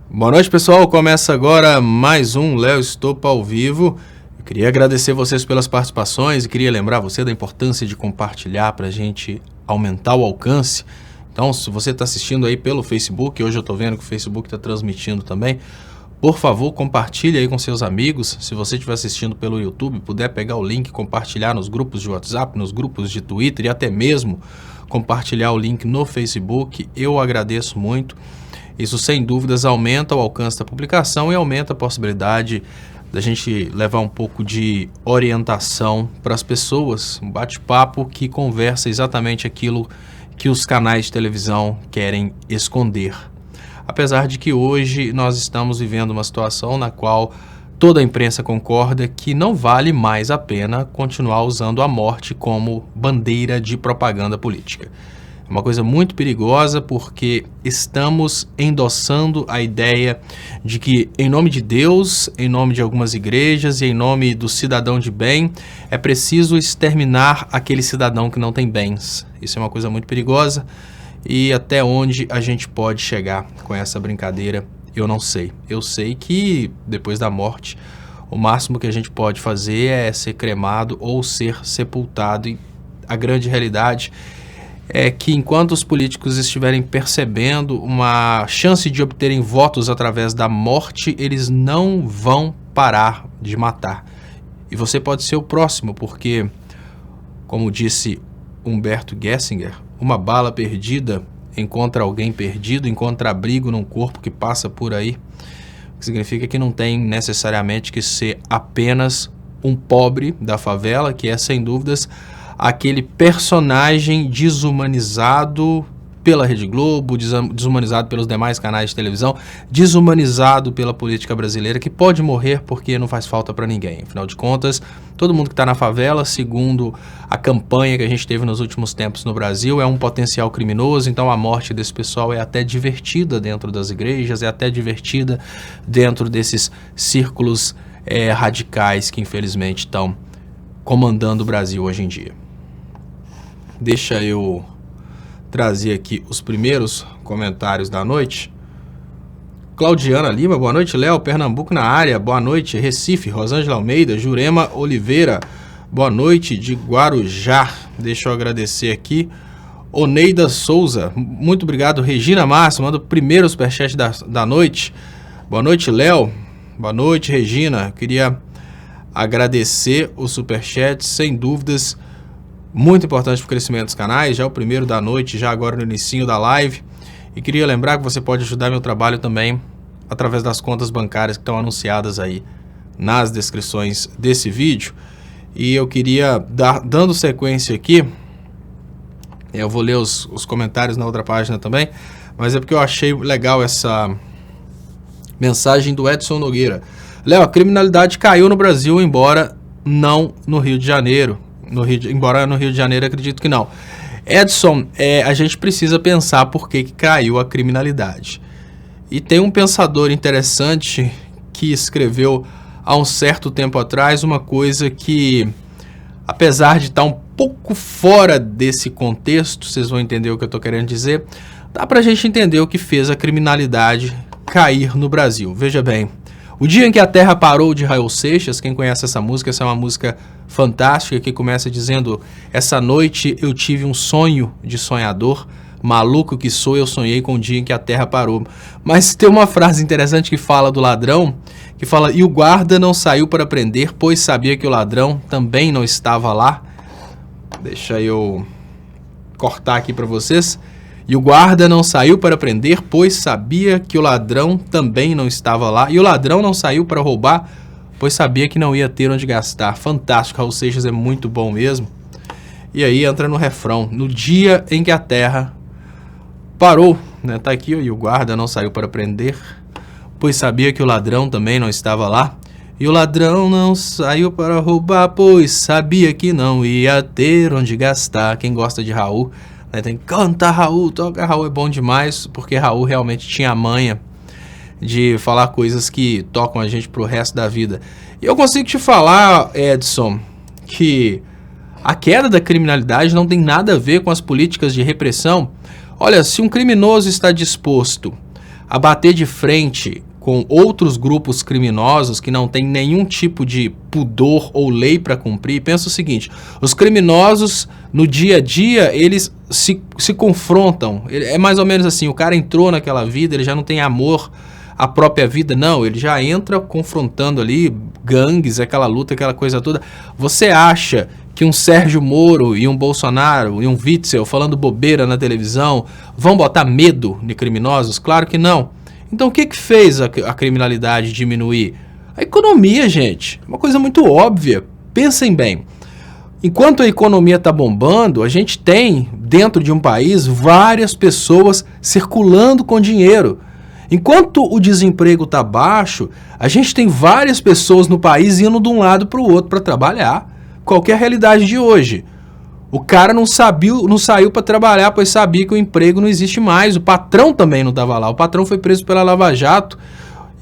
Boa noite, pessoal. Começa agora mais um Léo Estopa ao vivo. Eu queria agradecer vocês pelas participações e queria lembrar você da importância de compartilhar para a gente aumentar o alcance. Então, se você está assistindo aí pelo Facebook, hoje eu estou vendo que o Facebook está transmitindo também, por favor, compartilhe aí com seus amigos. Se você estiver assistindo pelo YouTube, puder pegar o link e compartilhar nos grupos de WhatsApp, nos grupos de Twitter e até mesmo compartilhar o link no Facebook, eu agradeço muito. Isso, sem dúvidas, aumenta o alcance da publicação e aumenta a possibilidade da gente levar um pouco de orientação para as pessoas, um bate-papo que conversa exatamente aquilo que os canais de televisão querem esconder. Apesar de que hoje nós estamos vivendo uma situação na qual toda a imprensa concorda que não vale mais a pena continuar usando a morte como bandeira de propaganda política. É uma coisa muito perigosa porque estamos endossando a ideia de que, em nome de Deus, em nome de algumas igrejas e em nome do cidadão de bem, é preciso exterminar aquele cidadão que não tem bens. Isso é uma coisa muito perigosa e até onde a gente pode chegar com essa brincadeira, eu não sei. Eu sei que, depois da morte, o máximo que a gente pode fazer é ser cremado ou ser sepultado. E a grande realidade é que enquanto os políticos estiverem percebendo uma chance de obterem votos através da morte, eles não vão parar de matar. E você pode ser o próximo, porque, como disse Humberto Gessinger, uma bala perdida encontra alguém perdido, encontra abrigo num corpo que passa por aí. O que significa que não tem necessariamente que ser apenas um pobre da favela, que é, sem dúvidas, aquele personagem desumanizado pela Rede Globo, desumanizado pelos demais canais de televisão, desumanizado pela política brasileira, que pode morrer porque não faz falta para ninguém. Afinal de contas, todo mundo que está na favela, segundo a campanha que a gente teve nos últimos tempos no Brasil, é um potencial criminoso, então a morte desse pessoal é até divertida dentro das igrejas, é até divertida dentro desses círculos radicais que infelizmente estão comandando o Brasil hoje em dia. Deixa eu trazer aqui os primeiros comentários da noite. Claudiana Lima, boa noite, Léo. Pernambuco na área, boa noite. Recife, Rosângela Almeida, Jurema Oliveira, boa noite de Guarujá. Deixa eu agradecer aqui. Oneida Souza, muito obrigado. Regina Márcio, manda o primeiro superchat da noite. Boa noite, Léo. Boa noite, Regina. Queria agradecer o superchat, sem dúvidas, muito importante para o crescimento dos canais, já é o primeiro da noite, já agora no inicinho da live. E queria lembrar que você pode ajudar meu trabalho também através das contas bancárias que estão anunciadas aí nas descrições desse vídeo. E eu queria, dando sequência aqui, eu vou ler os comentários na outra página também, mas é porque eu achei legal essa mensagem do Edson Nogueira. Léo, a criminalidade caiu no Brasil, embora não no Rio de Janeiro. Embora no Rio de Janeiro acredito que não. Edson, a gente precisa pensar por que caiu a criminalidade. E tem um pensador interessante que escreveu há um certo tempo atrás uma coisa que, apesar de estar um pouco fora desse contexto, vocês vão entender o que eu estou querendo dizer, dá pra gente entender o que fez a criminalidade cair no Brasil. Veja bem, o dia em que a Terra parou de Raul Seixas, quem conhece essa é uma música fantástica que começa dizendo: essa noite eu tive um sonho de sonhador, maluco que sou, eu sonhei com o dia em que a Terra parou. Mas tem uma frase interessante que fala do ladrão, que fala: e o guarda não saiu para prender, pois sabia que o ladrão também não estava lá. Deixa eu cortar aqui para vocês. E o guarda não saiu para prender, pois sabia que o ladrão também não estava lá. E o ladrão não saiu para roubar, pois sabia que não ia ter onde gastar. Fantástico, Raul Seixas é muito bom mesmo. E aí entra no refrão: no dia em que a Terra parou, né? Tá aqui, e o guarda não saiu para prender, pois sabia que o ladrão também não estava lá. E o ladrão não saiu para roubar, pois sabia que não ia ter onde gastar. Quem gosta de Raul, tem que cantar Raul, toca Raul, é bom demais, porque Raul realmente tinha a manha de falar coisas que tocam a gente pro resto da vida. E eu consigo te falar, Edson, que a queda da criminalidade não tem nada a ver com as políticas de repressão. Olha, se um criminoso está disposto a bater de frente com outros grupos criminosos que não têm nenhum tipo de pudor ou lei para cumprir. Pensa o seguinte, os criminosos no dia a dia, eles se confrontam, é mais ou menos assim, o cara entrou naquela vida, ele já não tem amor à própria vida, não, ele já entra confrontando ali gangues, aquela luta, aquela coisa toda. Você acha que um Sérgio Moro e um Bolsonaro e um Witzel falando bobeira na televisão vão botar medo de criminosos? Claro que não. Então o que fez a criminalidade diminuir? A economia, gente. Uma coisa muito óbvia. Pensem bem. Enquanto a economia está bombando, a gente tem, dentro de um país, várias pessoas circulando com dinheiro. Enquanto o desemprego está baixo, a gente tem várias pessoas no país indo de um lado para o outro para trabalhar. Qual que é a realidade de hoje? O cara não saiu para trabalhar, pois sabia que o emprego não existe mais. O patrão também não estava lá. O patrão foi preso pela Lava Jato.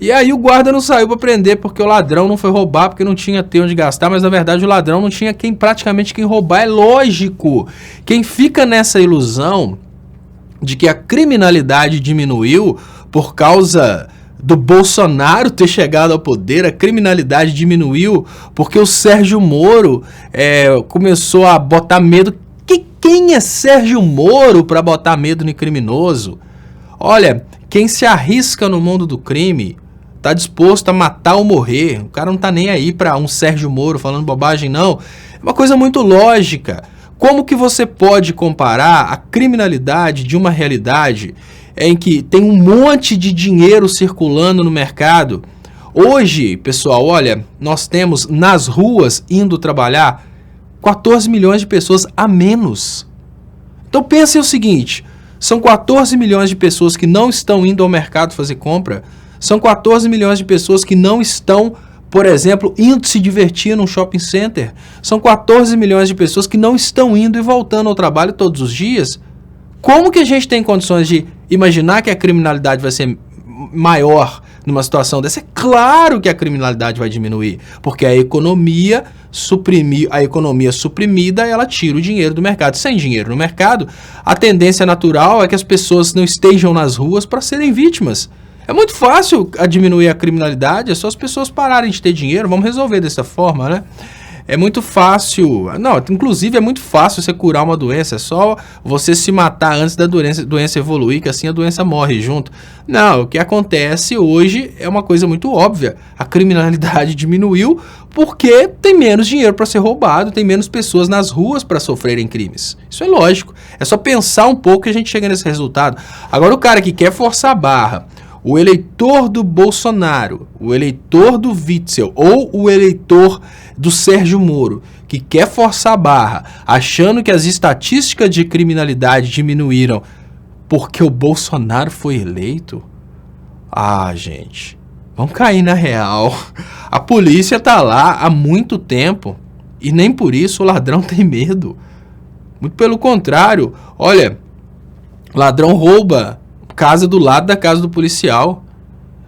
E aí o guarda não saiu para prender porque o ladrão não foi roubar, porque não tinha ter onde gastar. Mas na verdade o ladrão não tinha praticamente quem roubar. É lógico. Quem fica nessa ilusão de que a criminalidade diminuiu por causa do Bolsonaro ter chegado ao poder, a criminalidade diminuiu porque o Sérgio Moro começou a botar medo. Quem é Sérgio Moro para botar medo no criminoso? Olha, quem se arrisca no mundo do crime está disposto a matar ou morrer. O cara não está nem aí para um Sérgio Moro falando bobagem, não. É uma coisa muito lógica. Como que você pode comparar a criminalidade de uma realidade em que tem um monte de dinheiro circulando no mercado? Hoje, pessoal, olha, nós temos nas ruas indo trabalhar 14 milhões de pessoas a menos. Então pensem o seguinte, são 14 milhões de pessoas que não estão indo ao mercado fazer compra, são 14 milhões de pessoas que não estão, por exemplo, indo se divertir num shopping center, são 14 milhões de pessoas que não estão indo e voltando ao trabalho todos os dias. Como que a gente tem condições de imaginar que a criminalidade vai ser maior numa situação dessa? É claro que a criminalidade vai diminuir, porque a economia suprimida, ela tira o dinheiro do mercado. Sem dinheiro no mercado, a tendência natural é que as pessoas não estejam nas ruas para serem vítimas. É muito fácil diminuir a criminalidade, é só as pessoas pararem de ter dinheiro, vamos resolver dessa forma, né? É muito fácil, não, inclusive é muito fácil você curar uma doença, é só você se matar antes da doença evoluir, que assim a doença morre junto. Não, o que acontece hoje é uma coisa muito óbvia, a criminalidade diminuiu porque tem menos dinheiro para ser roubado, tem menos pessoas nas ruas para sofrerem crimes. Isso é lógico, é só pensar um pouco que a gente chega nesse resultado. Agora o cara que quer forçar a barra, o eleitor do Bolsonaro, o eleitor do Witzel ou o eleitor do Sérgio Moro, que quer forçar a barra, achando que as estatísticas de criminalidade diminuíram porque o Bolsonaro foi eleito? Ah, gente, vamos cair na real. A polícia tá lá há muito tempo e nem por isso o ladrão tem medo. Muito pelo contrário, olha, ladrão rouba casa do lado da casa do policial.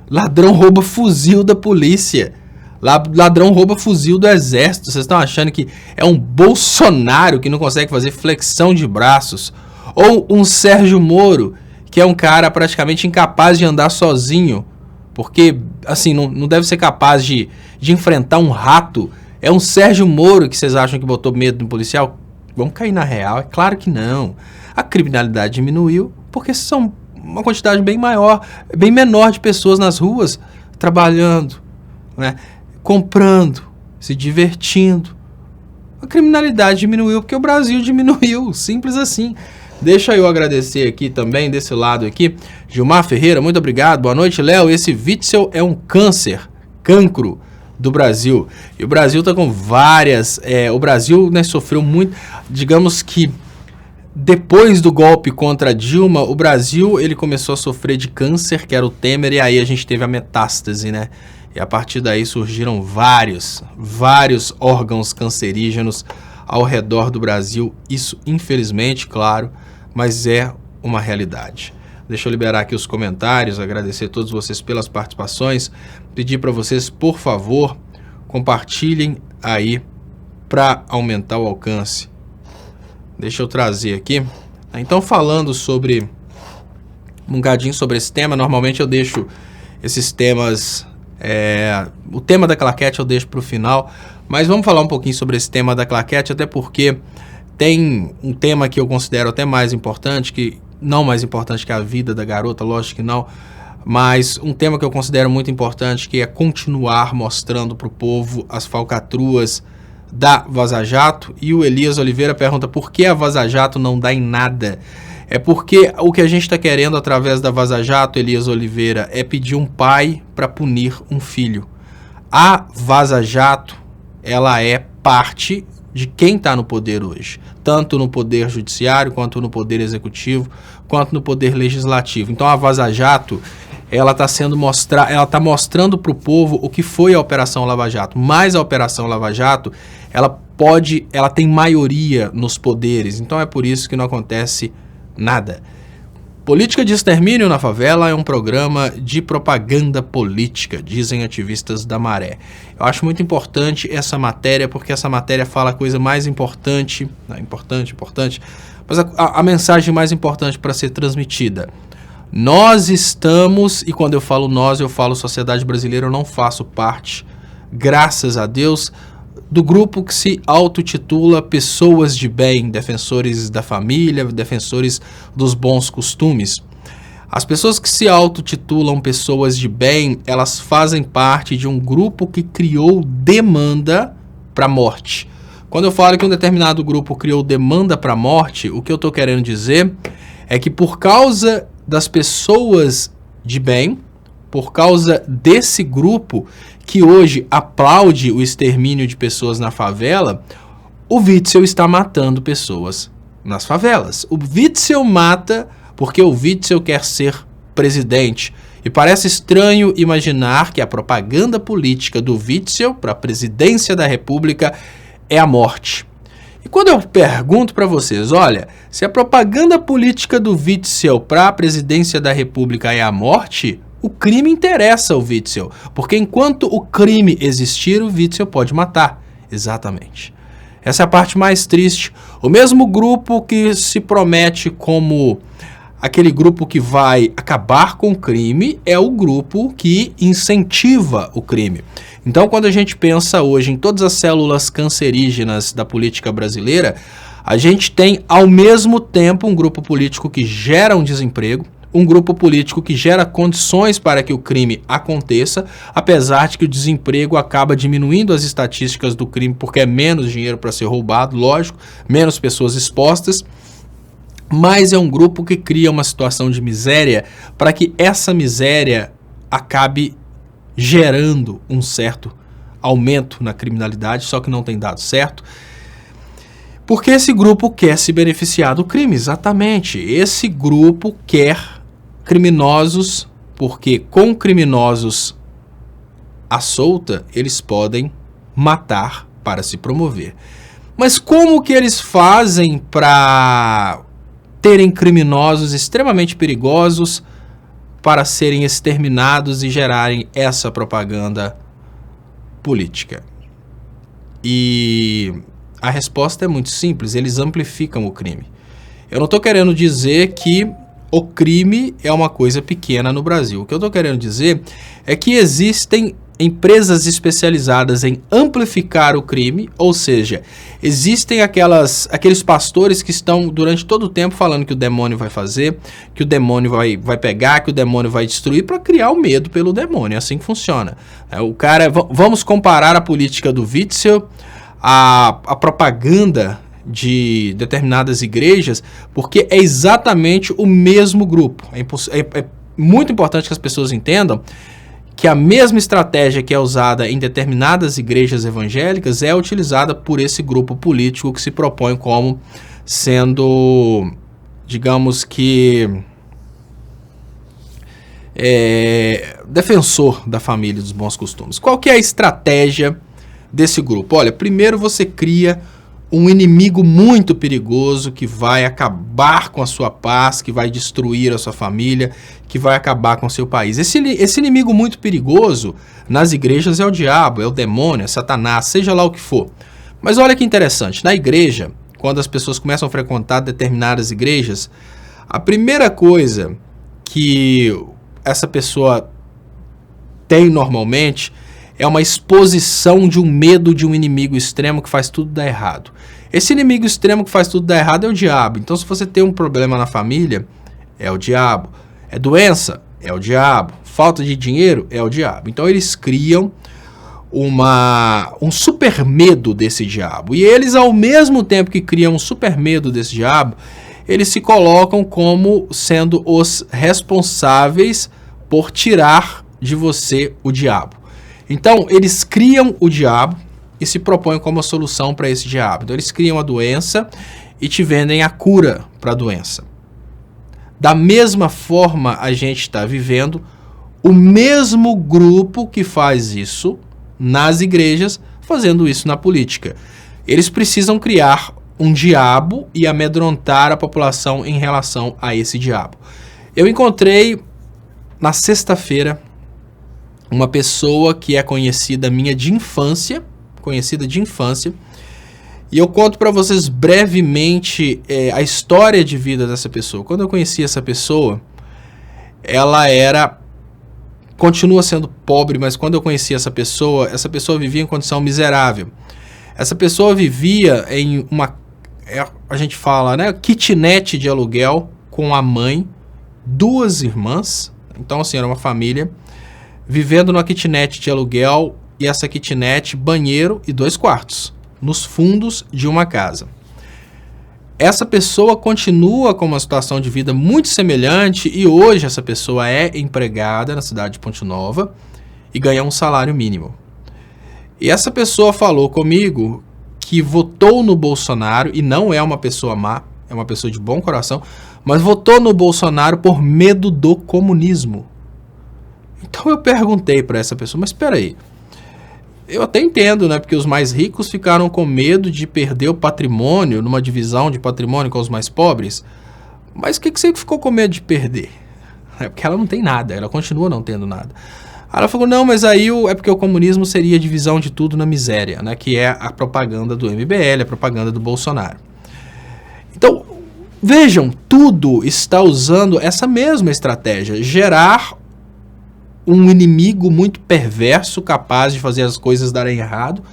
Ladrão rouba fuzil da polícia. Ladrão rouba fuzil do exército. Vocês estão achando que é um Bolsonaro que não consegue fazer flexão de braços? Ou um Sérgio Moro, que é um cara praticamente incapaz de andar sozinho, porque, assim, não deve ser capaz de enfrentar um rato. É um Sérgio Moro que vocês acham que botou medo no policial? Vamos cair na real? É claro que não. A criminalidade diminuiu porque são uma quantidade bem menor de pessoas nas ruas, trabalhando, né, comprando, se divertindo. A criminalidade diminuiu porque o Brasil diminuiu, simples assim. Deixa eu agradecer aqui também, desse lado aqui, Gilmar Ferreira, muito obrigado, boa noite, Léo. Esse Witzel é um cancro do Brasil. E o Brasil está com várias... o Brasil, né, sofreu muito, digamos que depois do golpe contra Dilma, o Brasil ele começou a sofrer de câncer, que era o Temer, e aí a gente teve a metástase, né? E a partir daí surgiram vários órgãos cancerígenos ao redor do Brasil. Isso, infelizmente, claro, mas é uma realidade. Deixa eu liberar aqui os comentários, agradecer a todos vocês pelas participações, pedir para vocês, por favor, compartilhem aí para aumentar o alcance. Deixa eu trazer aqui. Então, falando sobre um bocadinho sobre esse tema. Normalmente eu deixo esses temas, o tema da claquete eu deixo para o final, mas vamos falar um pouquinho sobre esse tema da claquete, até porque tem um tema que eu considero até mais importante, que não mais importante que a vida da garota, lógico que não, mas um tema que eu considero muito importante, que é continuar mostrando para o povo as falcatruas da Vaza Jato. E o Elias Oliveira pergunta por que a Vaza Jato não dá em nada. É porque o que a gente está querendo através da Vaza Jato, Elias Oliveira, é pedir um pai para punir um filho. A Vaza Jato, ela é parte de quem está no poder hoje, tanto no poder judiciário, quanto no poder executivo, quanto no poder legislativo. Então a Vaza Jato, ela está mostrando para o povo o que foi a Operação Lava Jato. Mas a Operação Lava Jato, ela tem maioria nos poderes, então é por isso que não acontece nada. Política de Extermínio na Favela é um programa de propaganda política, dizem ativistas da Maré. Eu acho muito importante essa matéria, porque essa matéria fala a coisa mais importante, mas a mensagem mais importante para ser transmitida. Nós estamos, e quando eu falo nós, eu falo sociedade brasileira, eu não faço parte, graças a Deus, do grupo que se autotitula Pessoas de Bem, defensores da família, defensores dos bons costumes. As pessoas que se autotitulam Pessoas de Bem, elas fazem parte de um grupo que criou demanda para morte. Quando eu falo que um determinado grupo criou demanda para morte, o que eu estou querendo dizer é que por causa das pessoas de bem, por causa desse grupo que hoje aplaude o extermínio de pessoas na favela, o Witzel está matando pessoas nas favelas. O Witzel mata porque o Witzel quer ser presidente. E parece estranho imaginar que a propaganda política do Witzel para a presidência da República é a morte. E quando eu pergunto para vocês, olha, se a propaganda política do Witzel para a presidência da República é a morte, o crime interessa ao Witzel, porque enquanto o crime existir, o Witzel pode matar. Exatamente. Essa é a parte mais triste. O mesmo grupo que se promete como aquele grupo que vai acabar com o crime é o grupo que incentiva o crime. Então, quando a gente pensa hoje em todas as células cancerígenas da política brasileira, a gente tem ao mesmo tempo um grupo político que gera um desemprego, um grupo político que gera condições para que o crime aconteça, apesar de que o desemprego acaba diminuindo as estatísticas do crime, porque é menos dinheiro para ser roubado, lógico, menos pessoas expostas, mas é um grupo que cria uma situação de miséria para que essa miséria acabe gerando um certo aumento na criminalidade, só que não tem dado certo, porque esse grupo quer se beneficiar do crime, exatamente. Esse grupo quer criminosos, porque com criminosos à solta, eles podem matar para se promover. Mas como que eles fazem para terem criminosos extremamente perigosos para serem exterminados e gerarem essa propaganda política? E a resposta é muito simples, eles amplificam o crime. Eu não estou querendo dizer que o crime é uma coisa pequena no Brasil. O que eu estou querendo dizer é que existem empresas especializadas em amplificar o crime, ou seja, existem aqueles pastores que estão durante todo o tempo falando que o demônio vai fazer, que o demônio vai pegar, que o demônio vai destruir, para criar o medo pelo demônio. É assim que funciona. Vamos comparar a política do Witzel, a propaganda de determinadas igrejas, porque é exatamente o mesmo grupo. É muito importante que as pessoas entendam que a mesma estratégia que é usada em determinadas igrejas evangélicas é utilizada por esse grupo político que se propõe como sendo, digamos que, defensor da família e dos bons costumes. Qual que é a estratégia desse grupo? Olha, primeiro você cria um inimigo muito perigoso que vai acabar com a sua paz, que vai destruir a sua família, que vai acabar com o seu país. Esse inimigo muito perigoso nas igrejas é o diabo, é o demônio, é Satanás, seja lá o que for. Mas olha que interessante, na igreja, quando as pessoas começam a frequentar determinadas igrejas, a primeira coisa que essa pessoa tem normalmente é uma exposição de um medo de um inimigo extremo que faz tudo dar errado. Esse inimigo extremo que faz tudo dar errado é o diabo. Então, se você tem um problema na família, é o diabo. É doença? É o diabo. Falta de dinheiro? É o diabo. Então, eles criam um super medo desse diabo. E eles, ao mesmo tempo que criam um super medo desse diabo, eles se colocam como sendo os responsáveis por tirar de você o diabo. Então, eles criam o diabo e se propõem como a solução para esse diabo. Então, eles criam a doença e te vendem a cura para a doença. Da mesma forma, a gente está vivendo o mesmo grupo que faz isso nas igrejas, fazendo isso na política. Eles precisam criar um diabo e amedrontar a população em relação a esse diabo. Eu encontrei na sexta-feira uma pessoa que é conhecida de infância, e eu conto para vocês brevemente a história de vida dessa pessoa. Quando eu conheci essa pessoa, ela continua sendo pobre, mas quando eu conheci essa pessoa vivia em condição miserável. Essa pessoa vivia em a gente fala, né, kitnet de aluguel com a mãe, 2 irmãs. Então, assim, era uma família vivendo numa kitnet de aluguel, e essa kitnet, banheiro e 2 quartos, nos fundos de uma casa. Essa pessoa continua com uma situação de vida muito semelhante e hoje essa pessoa é empregada na cidade de Ponte Nova e ganha um salário mínimo. E essa pessoa falou comigo que votou no Bolsonaro, e não é uma pessoa má, é uma pessoa de bom coração, mas votou no Bolsonaro por medo do comunismo. Então eu perguntei para essa pessoa, mas espera aí, eu até entendo, né? Porque os mais ricos ficaram com medo de perder o patrimônio, numa divisão de patrimônio com os mais pobres. Mas o que você ficou com medo de perder? É porque ela não tem nada, ela continua não tendo nada. Aí ela falou, não, mas aí é porque o comunismo seria a divisão de tudo na miséria, né? Que é a propaganda do MBL, a propaganda do Bolsonaro. Então, vejam, tudo está usando essa mesma estratégia, gerar um inimigo muito perverso, capaz de fazer as coisas darem errado.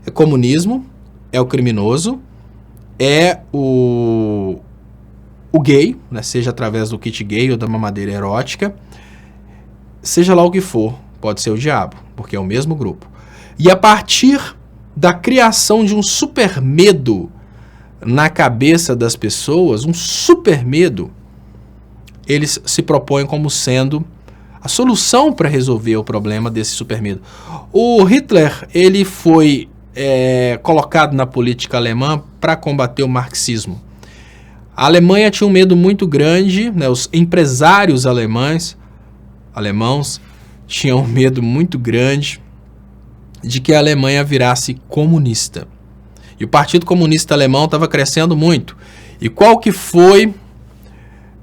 É comunismo, é o criminoso, é o gay, né, seja através do kit gay ou da mamadeira erótica, seja lá o que for, pode ser o diabo, porque é o mesmo grupo. E a partir da criação de um super medo na cabeça das pessoas, um super medo, eles se propõem como sendo a solução para resolver o problema desse super medo. O Hitler, ele foi colocado na política alemã para combater o marxismo. A Alemanha tinha um medo muito grande, né, os empresários alemãos tinham um medo muito grande de que a Alemanha virasse comunista. E o Partido Comunista Alemão estava crescendo muito. E qual que foi...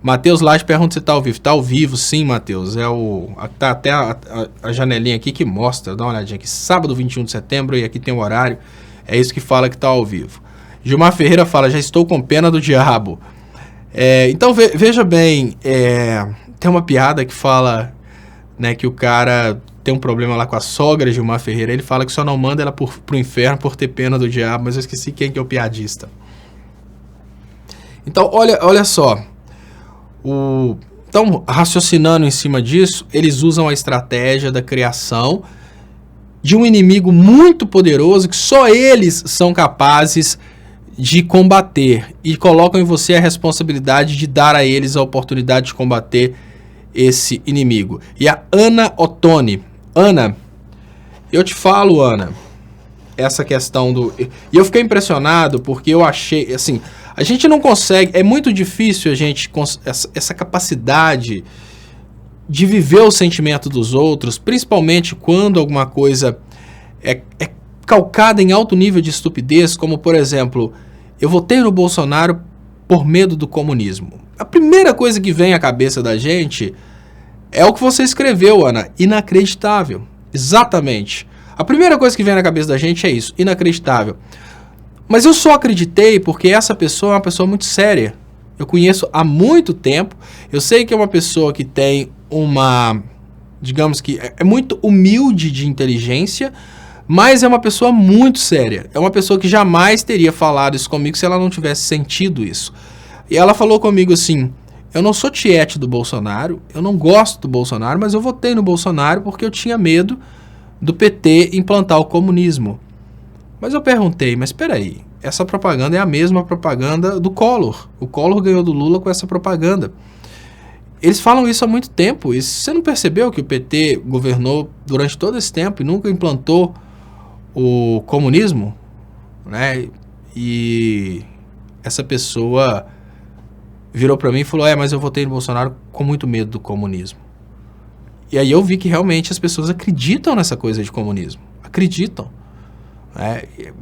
Matheus Laje pergunta se está ao vivo. Está ao vivo, sim, Matheus. Tá até a janelinha aqui que mostra. Dá uma olhadinha aqui. Sábado, 21 de setembro, e aqui tem o horário. É isso que fala que está ao vivo. Gilmar Ferreira fala, já estou com pena do diabo. Então, veja bem, tem uma piada que fala, né, que o cara tem um problema lá com a sogra, Gilmar Ferreira. Ele fala que só não manda ela pro inferno por ter pena do diabo, mas eu esqueci quem que é o piadista. Então, olha só. Então, raciocinando em cima disso, eles usam a estratégia da criação de um inimigo muito poderoso que só eles são capazes de combater e colocam em você a responsabilidade de dar a eles a oportunidade de combater esse inimigo. E a Ana Ottoni. Ana, eu te falo, Ana, essa questão do... E eu fiquei impressionado porque eu achei, assim... A gente não consegue, é muito difícil a gente, essa capacidade de viver o sentimento dos outros, principalmente quando alguma coisa é calcada em alto nível de estupidez, como, por exemplo, eu votei no Bolsonaro por medo do comunismo. A primeira coisa que vem à cabeça da gente é o que você escreveu, Ana, inacreditável. Exatamente. A primeira coisa que vem na cabeça da gente é isso, inacreditável. Mas eu só acreditei porque essa pessoa é uma pessoa muito séria. eu conheço há muito tempo, eu sei que é uma pessoa que tem uma, digamos que é muito humilde de inteligência, mas é uma pessoa muito séria. É uma pessoa que jamais teria falado isso comigo se ela não tivesse sentido isso. E ela falou comigo assim: eu não sou tiete do Bolsonaro, eu não gosto do Bolsonaro, mas eu votei no Bolsonaro porque eu tinha medo do PT implantar o comunismo. Mas eu perguntei, mas espera aí, essa propaganda é a mesma propaganda do Collor. O Collor ganhou do Lula com essa propaganda. Eles falam isso há muito tempo. E você não percebeu que o PT governou durante todo esse tempo e nunca implantou o comunismo? Né? E essa pessoa virou para mim e falou: mas eu votei no Bolsonaro com muito medo do comunismo. E aí eu vi que realmente as pessoas acreditam nessa coisa de comunismo. Acreditam.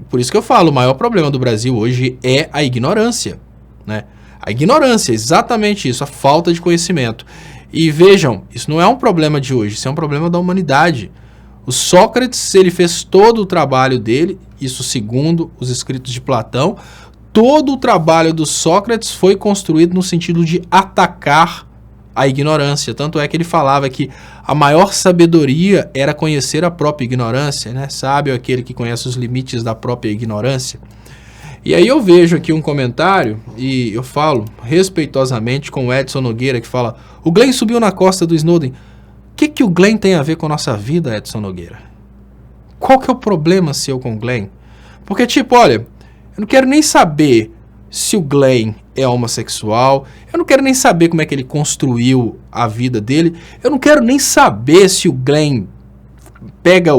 Por isso que eu falo, o maior problema do Brasil hoje é a ignorância. Né? A ignorância, exatamente isso, a falta de conhecimento. E vejam, isso não é um problema de hoje, isso é um problema da humanidade. O Sócrates, ele fez todo o trabalho dele, isso segundo os escritos de Platão, todo o trabalho do Sócrates foi construído no sentido de atacar a ignorância. Tanto é que ele falava que a maior sabedoria era conhecer a própria ignorância, né? Sábio é aquele que conhece os limites da própria ignorância. E aí eu vejo aqui um comentário, e eu falo respeitosamente com o Edson Nogueira, que fala: o Glenn subiu na costa do Snowden. O que o Glenn tem a ver com a nossa vida, Edson Nogueira? Qual que é o problema seu com o Glenn? Porque, tipo, olha, eu não quero nem saber se o Glenn é homossexual, eu não quero nem saber como é que ele construiu a vida dele, eu não quero nem saber se o Glenn pega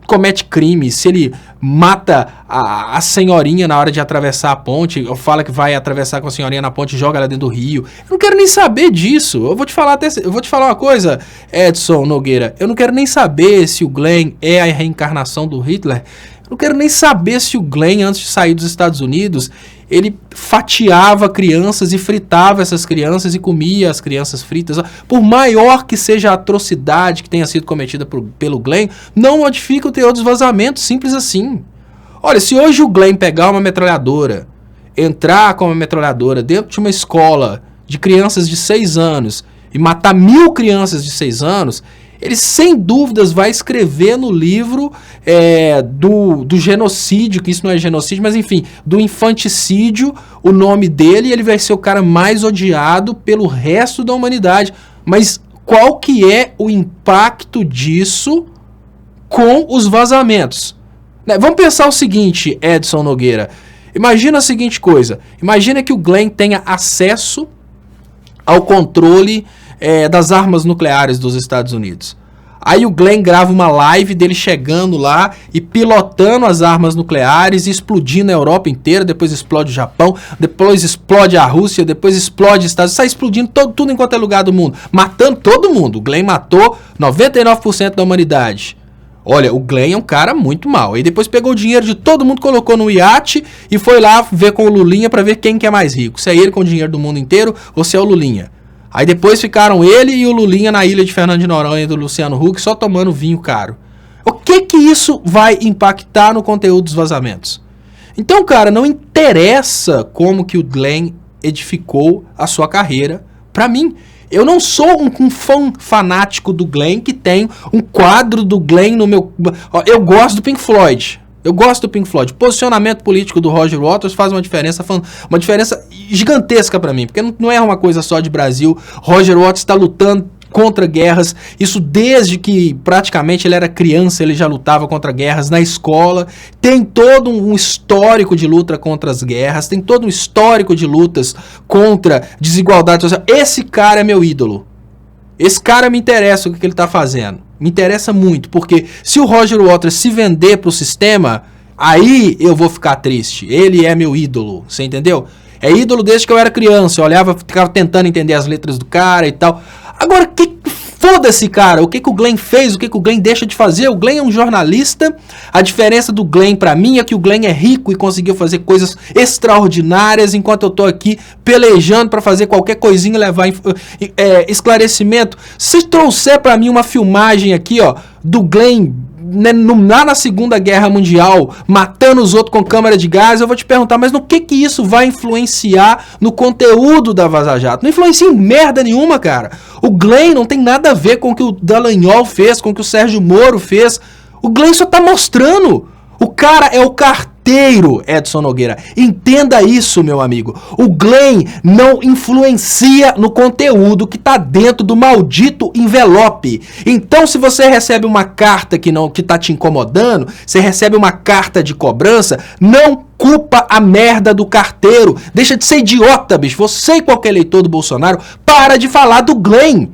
comete crime, se ele mata a senhorinha na hora de atravessar a ponte, ou fala que vai atravessar com a senhorinha na ponte e joga ela dentro do rio. Eu não quero nem saber disso. Eu vou te falar uma coisa, Edson Nogueira, eu não quero nem saber se o Glenn é a reencarnação do Hitler. Eu não quero nem saber se o Glenn, antes de sair dos Estados Unidos, ele fatiava crianças e fritava essas crianças e comia as crianças fritas. Por maior que seja a atrocidade que tenha sido cometida pelo Glenn, não modifica o teor dos vazamentos, simples assim. Olha, se hoje o Glenn pegar uma metralhadora, entrar com uma metralhadora dentro de uma escola de crianças de 6 anos e matar 1000 crianças de 6 anos... ele sem dúvidas vai escrever no livro do genocídio, que isso não é genocídio, mas enfim, do infanticídio, o nome dele, e ele vai ser o cara mais odiado pelo resto da humanidade. Mas qual que é o impacto disso com os vazamentos? Vamos pensar o seguinte, Edson Nogueira. Imagina a seguinte coisa. Imagina que o Glenn tenha acesso ao controle das armas nucleares dos Estados Unidos. Aí o Glenn grava uma live dele chegando lá e pilotando as armas nucleares e explodindo a Europa inteira, depois explode o Japão, depois explode a Rússia, depois explode os Estados Unidos, sai explodindo tudo enquanto é lugar do mundo, matando todo mundo. O Glenn matou 99% da humanidade. Olha, o Glenn é um cara muito mau. Aí depois pegou o dinheiro de todo mundo, colocou no iate e foi lá ver com o Lulinha pra ver quem que é mais rico. Se é ele com o dinheiro do mundo inteiro ou se é o Lulinha. Aí depois ficaram ele e o Lulinha na ilha de Fernando de Noronha do Luciano Huck só tomando vinho caro. O que isso vai impactar no conteúdo dos vazamentos? Então, cara, não interessa como que o Glenn edificou a sua carreira pra mim. Eu não sou um fã fanático do Glenn que tem um quadro do Glenn no meu... Eu gosto do Pink Floyd. Eu gosto do Pink Floyd. O posicionamento político do Roger Waters faz uma diferença gigantesca pra mim, porque não é uma coisa só de Brasil. Roger Waters está lutando contra guerras, isso desde que praticamente ele era criança, ele já lutava contra guerras na escola, tem todo um histórico de luta contra as guerras, tem todo um histórico de lutas contra desigualdade social. Esse cara é meu ídolo. Esse cara me interessa o que ele está fazendo. Me interessa muito, porque se o Roger Waters se vender para o sistema, aí eu vou ficar triste. Ele é meu ídolo, você entendeu? É ídolo desde que eu era criança, eu olhava, ficava tentando entender as letras do cara e tal. Agora, foda-se, cara, o que o Glenn fez, o que o Glenn deixa de fazer? O Glenn é um jornalista, a diferença do Glenn pra mim é que o Glenn é rico e conseguiu fazer coisas extraordinárias, enquanto eu tô aqui pelejando pra fazer qualquer coisinha e levar esclarecimento. Se trouxer pra mim uma filmagem aqui, ó, do Glenn né, lá na Segunda Guerra Mundial, matando os outros com câmara de gás, eu vou te perguntar, mas no que isso vai influenciar no conteúdo da Vaza Jato? Não influencia em merda nenhuma, cara. O Glenn não tem nada a ver com o que o Dallagnol fez, com o que o Sérgio Moro fez. O Glenn só tá mostrando. O cara é o carteiro, Edson Nogueira. Entenda isso, meu amigo. O Glenn não influencia no conteúdo que tá dentro do maldito envelope. Então, se você recebe uma carta que tá te incomodando, você recebe uma carta de cobrança, não culpa a merda do carteiro. Deixa de ser idiota, bicho. Você e qualquer eleitor do Bolsonaro, para de falar do Glenn.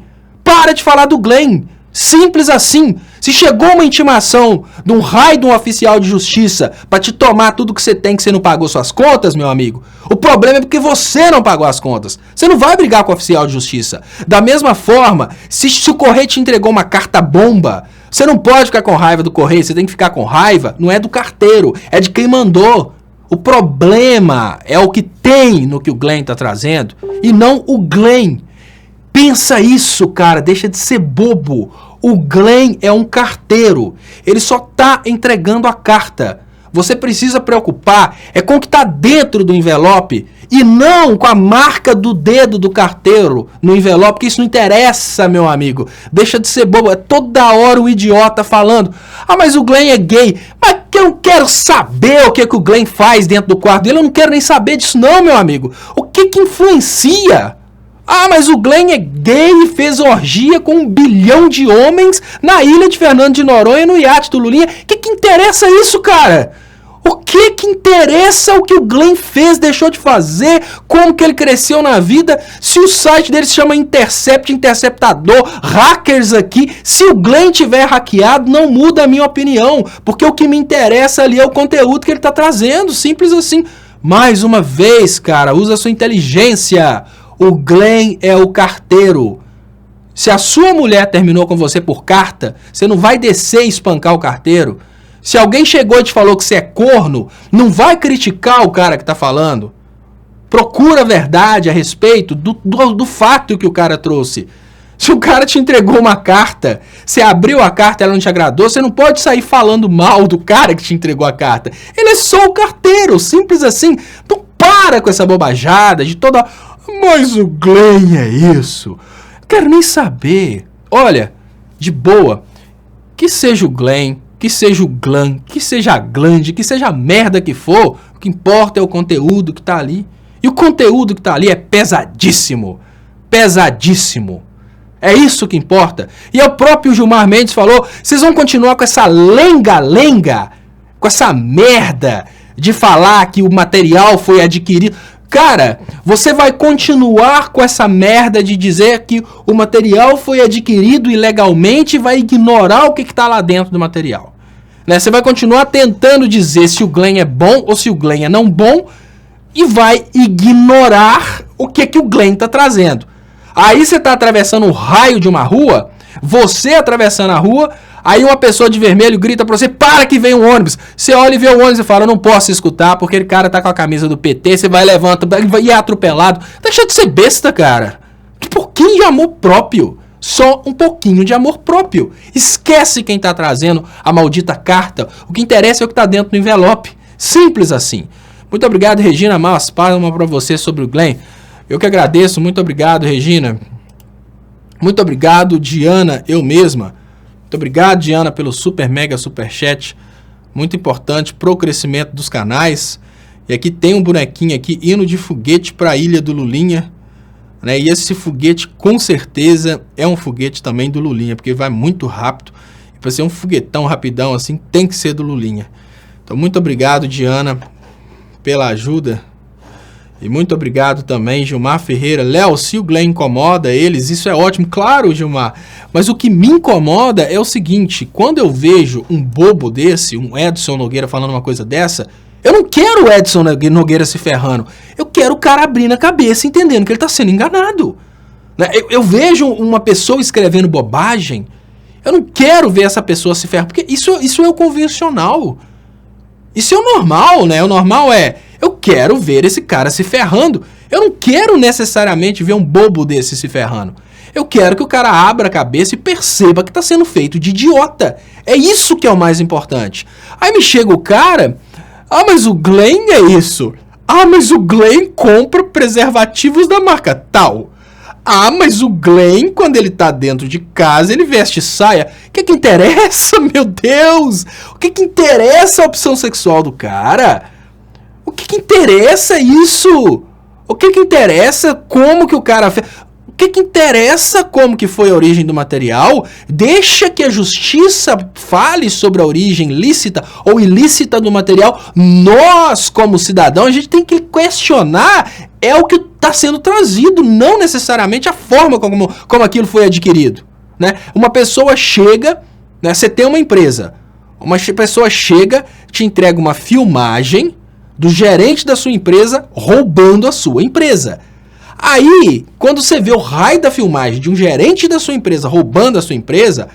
Para de falar do Glenn. Simples assim. Se chegou uma intimação de um raio de um oficial de justiça pra te tomar tudo que você tem que você não pagou suas contas, meu amigo, o problema é porque você não pagou as contas. Você não vai brigar com o oficial de justiça. Da mesma forma, se o correio te entregou uma carta bomba, você não pode ficar com raiva do correio, você tem que ficar com raiva, não é do carteiro, é de quem mandou. O problema é o que tem no que o Glenn tá trazendo e não o Glenn. Pensa isso, cara, deixa de ser bobo. O Glenn é um carteiro, ele só tá entregando a carta. Você precisa preocupar é com o que tá dentro do envelope e não com a marca do dedo do carteiro no envelope, porque isso não interessa, meu amigo. Deixa de ser bobo, é toda hora o idiota falando, mas o Glenn é gay. Mas eu não quero saber o que o Glenn faz dentro do quarto dele, eu não quero nem saber disso não, meu amigo. O que influencia? Mas o Glenn é gay e fez orgia com 1 bilhão de homens na ilha de Fernando de Noronha, no iate do Lulinha. O que interessa isso, cara? O que interessa o que o Glenn fez, deixou de fazer, como que ele cresceu na vida? Se o site dele se chama Intercept, Interceptador, hackers aqui, se o Glenn tiver hackeado, não muda a minha opinião, porque o que me interessa ali é o conteúdo que ele tá trazendo, simples assim. Mais uma vez, cara, usa a sua inteligência. O Glenn é o carteiro. Se a sua mulher terminou com você por carta, você não vai descer e espancar o carteiro. Se alguém chegou e te falou que você é corno, não vai criticar o cara que tá falando. Procura a verdade a respeito do fato que o cara trouxe. Se o cara te entregou uma carta, você abriu a carta e ela não te agradou, você não pode sair falando mal do cara que te entregou a carta. Ele é só o carteiro, simples assim. Então para com essa bobajada de toda... Mas o Glenn é isso. Quero nem saber. Olha, de boa. Que seja o Glenn, que seja o Glan, que seja a glande, que seja a merda que for, o que importa é o conteúdo que tá ali. E o conteúdo que tá ali é pesadíssimo. Pesadíssimo. É isso que importa. E o próprio Gilmar Mendes falou, vocês vão continuar com essa lenga-lenga, com essa merda de falar que o material foi adquirido. Cara, você vai continuar com essa merda de dizer que o material foi adquirido ilegalmente e vai ignorar o que está lá dentro do material. Né? Você vai continuar tentando dizer se o Glenn é bom ou se o Glenn é não bom e vai ignorar o que o Glenn está trazendo. Aí você está atravessando o raio de uma rua, você atravessando a rua, aí uma pessoa de vermelho grita pra você, para que vem um ônibus. Você olha e vê o ônibus e fala, eu não posso escutar, porque aquele cara tá com a camisa do PT, você vai, levanta e é atropelado. Deixa de ser besta, cara. Um pouquinho de amor próprio. Só um pouquinho de amor próprio. Esquece quem tá trazendo a maldita carta. O que interessa é o que tá dentro do envelope. Simples assim. Muito obrigado, Regina Mas, palma pra você sobre o Glenn. Eu que agradeço. Muito obrigado, Regina. Muito obrigado, Diana, eu mesma. Muito obrigado, Diana, pelo super mega super chat. Muito importante pro crescimento dos canais. E aqui tem um bonequinho aqui indo de foguete para a ilha do Lulinha, né? E esse foguete com certeza é um foguete também do Lulinha, porque vai muito rápido. E para ser um foguetão rapidão assim, tem que ser do Lulinha. Então muito obrigado, Diana, pela ajuda. E muito obrigado também, Gilmar Ferreira. Léo, se o Glenn incomoda eles, isso é ótimo. Claro, Gilmar. Mas o que me incomoda é o seguinte. Quando eu vejo um bobo desse, um Edson Nogueira falando uma coisa dessa, eu não quero o Edson Nogueira se ferrando. Eu quero o cara abrindo a cabeça, entendendo que ele está sendo enganado. Eu vejo uma pessoa escrevendo bobagem, eu não quero ver essa pessoa se ferrar, porque isso é o convencional. Isso é o normal, né? O normal é... Eu quero ver esse cara se ferrando. Eu não quero necessariamente ver um bobo desse se ferrando. Eu quero que o cara abra a cabeça e perceba que está sendo feito de idiota. É isso que é o mais importante. Aí me chega o cara, mas o Glenn é isso. Mas o Glenn compra preservativos da marca tal. Mas o Glenn, quando ele tá dentro de casa, ele veste saia. O que interessa, meu Deus? O que interessa a opção sexual do cara? O que interessa isso? O que interessa como que o cara fez? O que interessa como que foi a origem do material? Deixa que a justiça fale sobre a origem lícita ou ilícita do material. Nós, como cidadãos, a gente tem que questionar o que está sendo trazido, não necessariamente a forma como aquilo foi adquirido. Né? Uma pessoa chega, né, você tem uma empresa, uma pessoa chega, te entrega uma filmagem do gerente da sua empresa roubando a sua empresa. Aí, quando você vê o raio da filmagem de um gerente da sua empresa roubando a sua empresa,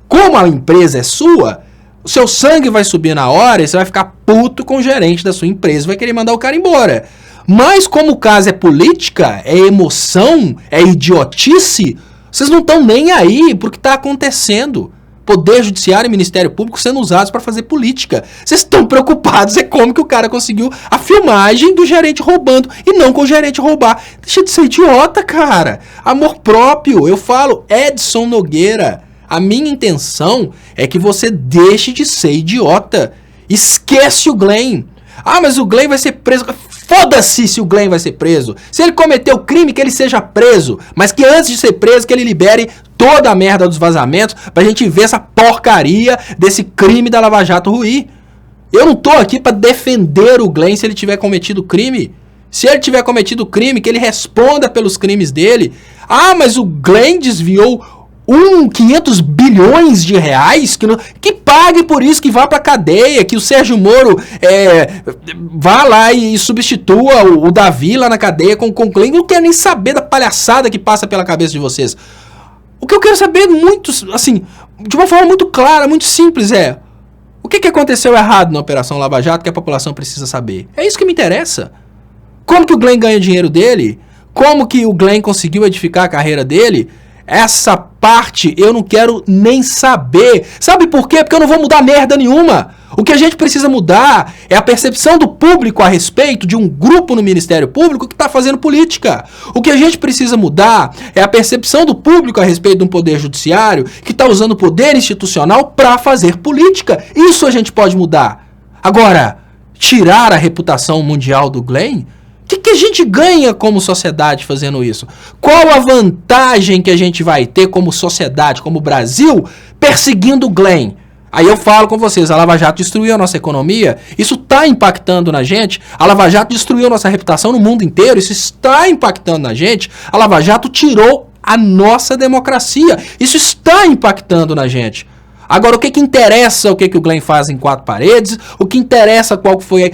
como a empresa é sua, o seu sangue vai subir na hora e você vai ficar puto com o gerente da sua empresa, vai querer mandar o cara embora. Mas como o caso é política, é emoção, é idiotice, vocês não estão nem aí pro que está acontecendo. Poder Judiciário e Ministério Público sendo usados para fazer política. Vocês estão preocupados como que o cara conseguiu a filmagem do gerente roubando e não com o gerente roubar. Deixa de ser idiota, cara. Amor próprio. Eu falo, Edson Nogueira, a minha intenção é que você deixe de ser idiota. Esquece o Glenn. Mas o Glenn vai ser preso. Foda-se se o Glenn vai ser preso. Se ele cometeu crime, que ele seja preso. Mas que antes de ser preso, que ele libere toda a merda dos vazamentos pra gente ver essa porcaria desse crime da Lava Jato ruir. Eu não tô aqui pra defender o Glenn se ele tiver cometido crime. Se ele tiver cometido crime, que ele responda pelos crimes dele. Mas o Glenn desviou 500 bilhões de reais, que pague por isso, que vá pra cadeia, que o Sérgio Moro vá lá e substitua o Davi lá na cadeia com o Glenn. Não quero nem saber da palhaçada que passa pela cabeça de vocês. O que eu quero saber muito, assim, de uma forma muito clara, muito simples o que aconteceu errado na Operação Lava Jato que a população precisa saber. É isso que me interessa. Como que o Glenn ganha o dinheiro dele? Como que o Glenn conseguiu edificar a carreira dele? Essa parte eu não quero nem saber. Sabe por quê? Porque eu não vou mudar merda nenhuma. O que a gente precisa mudar é a percepção do público a respeito de um grupo no Ministério Público que está fazendo política. O que a gente precisa mudar é a percepção do público a respeito de um poder judiciário que está usando o poder institucional para fazer política. Isso a gente pode mudar. Agora, tirar a reputação mundial do Glenn? O que a gente ganha como sociedade fazendo isso? Qual a vantagem que a gente vai ter como sociedade, como Brasil, perseguindo o Glenn? Aí eu falo com vocês, a Lava Jato destruiu a nossa economia, isso está impactando na gente, a Lava Jato destruiu a nossa reputação no mundo inteiro, isso está impactando na gente, a Lava Jato tirou a nossa democracia, isso está impactando na gente. Agora, o que interessa o que o Glenn faz em quatro paredes, o que interessa qual foi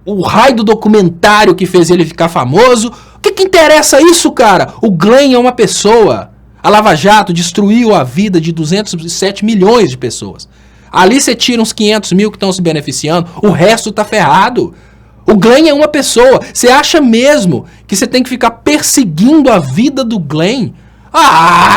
o raio do documentário que fez ele ficar famoso, o que interessa isso, cara? O Glenn é uma pessoa. A Lava Jato destruiu a vida de 207 milhões de pessoas. Ali você tira uns 500 mil que estão se beneficiando, o resto tá ferrado. O Glenn é uma pessoa. Você acha mesmo que você tem que ficar perseguindo a vida do Glenn?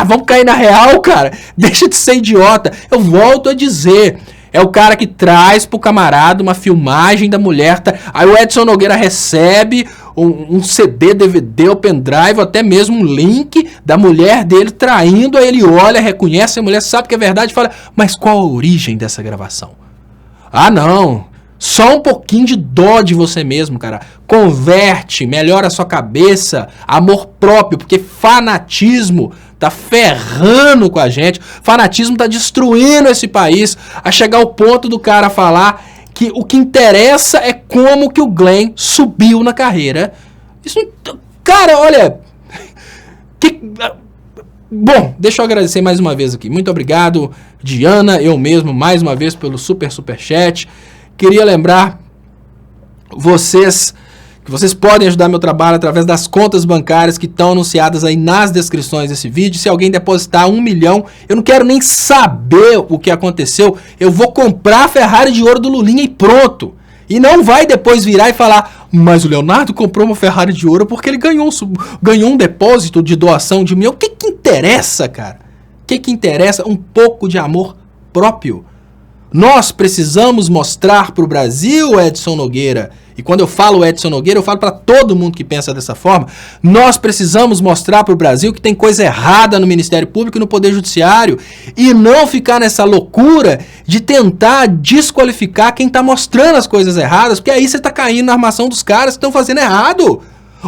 Vamos cair na real, cara. Deixa de ser idiota. Eu volto a dizer, é o cara que traz pro camarada uma filmagem da mulher. Aí o Edson Nogueira recebe um CD, DVD, ou pendrive, ou até mesmo um link da mulher dele traindo. Aí ele olha, reconhece a mulher, sabe que é verdade e fala, mas qual a origem dessa gravação? Não, só um pouquinho de dó de você mesmo, cara. Converte, melhora a sua cabeça, amor próprio, porque fanatismo tá ferrando com a gente, fanatismo tá destruindo esse país, a chegar ao ponto do cara falar que o que interessa é como que o Glenn subiu na carreira. Isso, cara, olha, bom, deixa eu agradecer mais uma vez aqui. Muito obrigado, Diana, eu mesmo, mais uma vez pelo superchat. Queria lembrar vocês que vocês podem ajudar meu trabalho através das contas bancárias que estão anunciadas aí nas descrições desse vídeo. Se alguém depositar 1 milhão, eu não quero nem saber o que aconteceu. Eu vou comprar a Ferrari de ouro do Lulinha e pronto. E não vai depois virar e falar, mas o Leonardo comprou uma Ferrari de ouro porque ele ganhou um depósito de doação de mil. O que interessa, cara? O que interessa? Um pouco de amor próprio. Nós precisamos mostrar para o Brasil, Edson Nogueira, e quando eu falo Edson Nogueira, eu falo para todo mundo que pensa dessa forma, nós precisamos mostrar para o Brasil que tem coisa errada no Ministério Público e no Poder Judiciário, e não ficar nessa loucura de tentar desqualificar quem está mostrando as coisas erradas, porque aí você está caindo na armação dos caras que estão fazendo errado.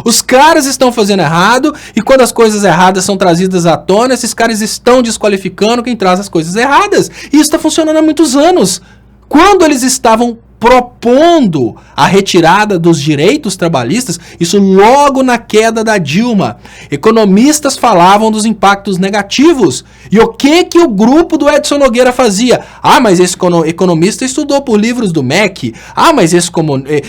Os caras estão fazendo errado, e quando as coisas erradas são trazidas à tona, esses caras estão desqualificando quem traz as coisas erradas. E isso está funcionando há muitos anos. Quando eles estavam propondo a retirada dos direitos trabalhistas, isso logo na queda da Dilma, economistas falavam dos impactos negativos. E o que o grupo do Edson Nogueira fazia? Ah, mas esse economista estudou por livros do MEC. Ah, mas esse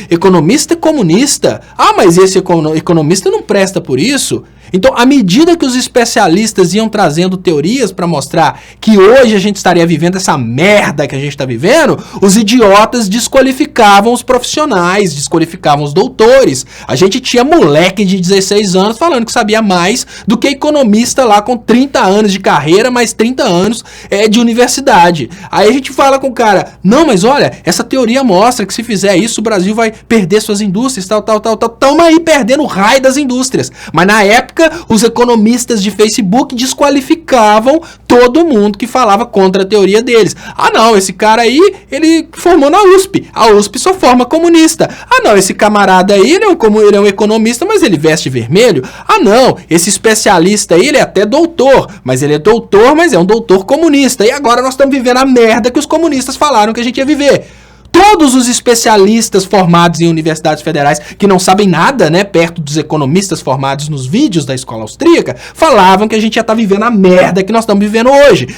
economista é comunista. Ah, mas esse economista não presta por isso. Então, à medida que os especialistas iam trazendo teorias para mostrar que hoje a gente estaria vivendo essa merda que a gente está vivendo, os idiotas desqualificavam os profissionais, desqualificavam os doutores. A gente tinha moleque de 16 anos falando que sabia mais do que economista lá com 30 anos de carreira, mais 30 anos de universidade. Aí a gente fala com o cara, não, mas olha, essa teoria mostra que se fizer isso, o Brasil vai perder suas indústrias, tal. Tamo aí perdendo o raio das indústrias. Mas na época, os economistas de Facebook desqualificavam todo mundo que falava contra a teoria deles. Ah, não, esse cara aí, ele formou na USP. A USP só forma comunista. Ah, não, esse camarada aí, ele é um economista, mas ele veste vermelho. Ah, não, esse especialista aí, ele é até doutor. Mas ele é doutor, mas é um doutor comunista. E agora nós estamos vivendo a merda que os comunistas falaram que a gente ia viver. Todos os especialistas formados em universidades federais, que não sabem nada, né, perto dos economistas formados nos vídeos da escola austríaca, falavam que a gente ia estar vivendo a merda que nós estamos vivendo hoje.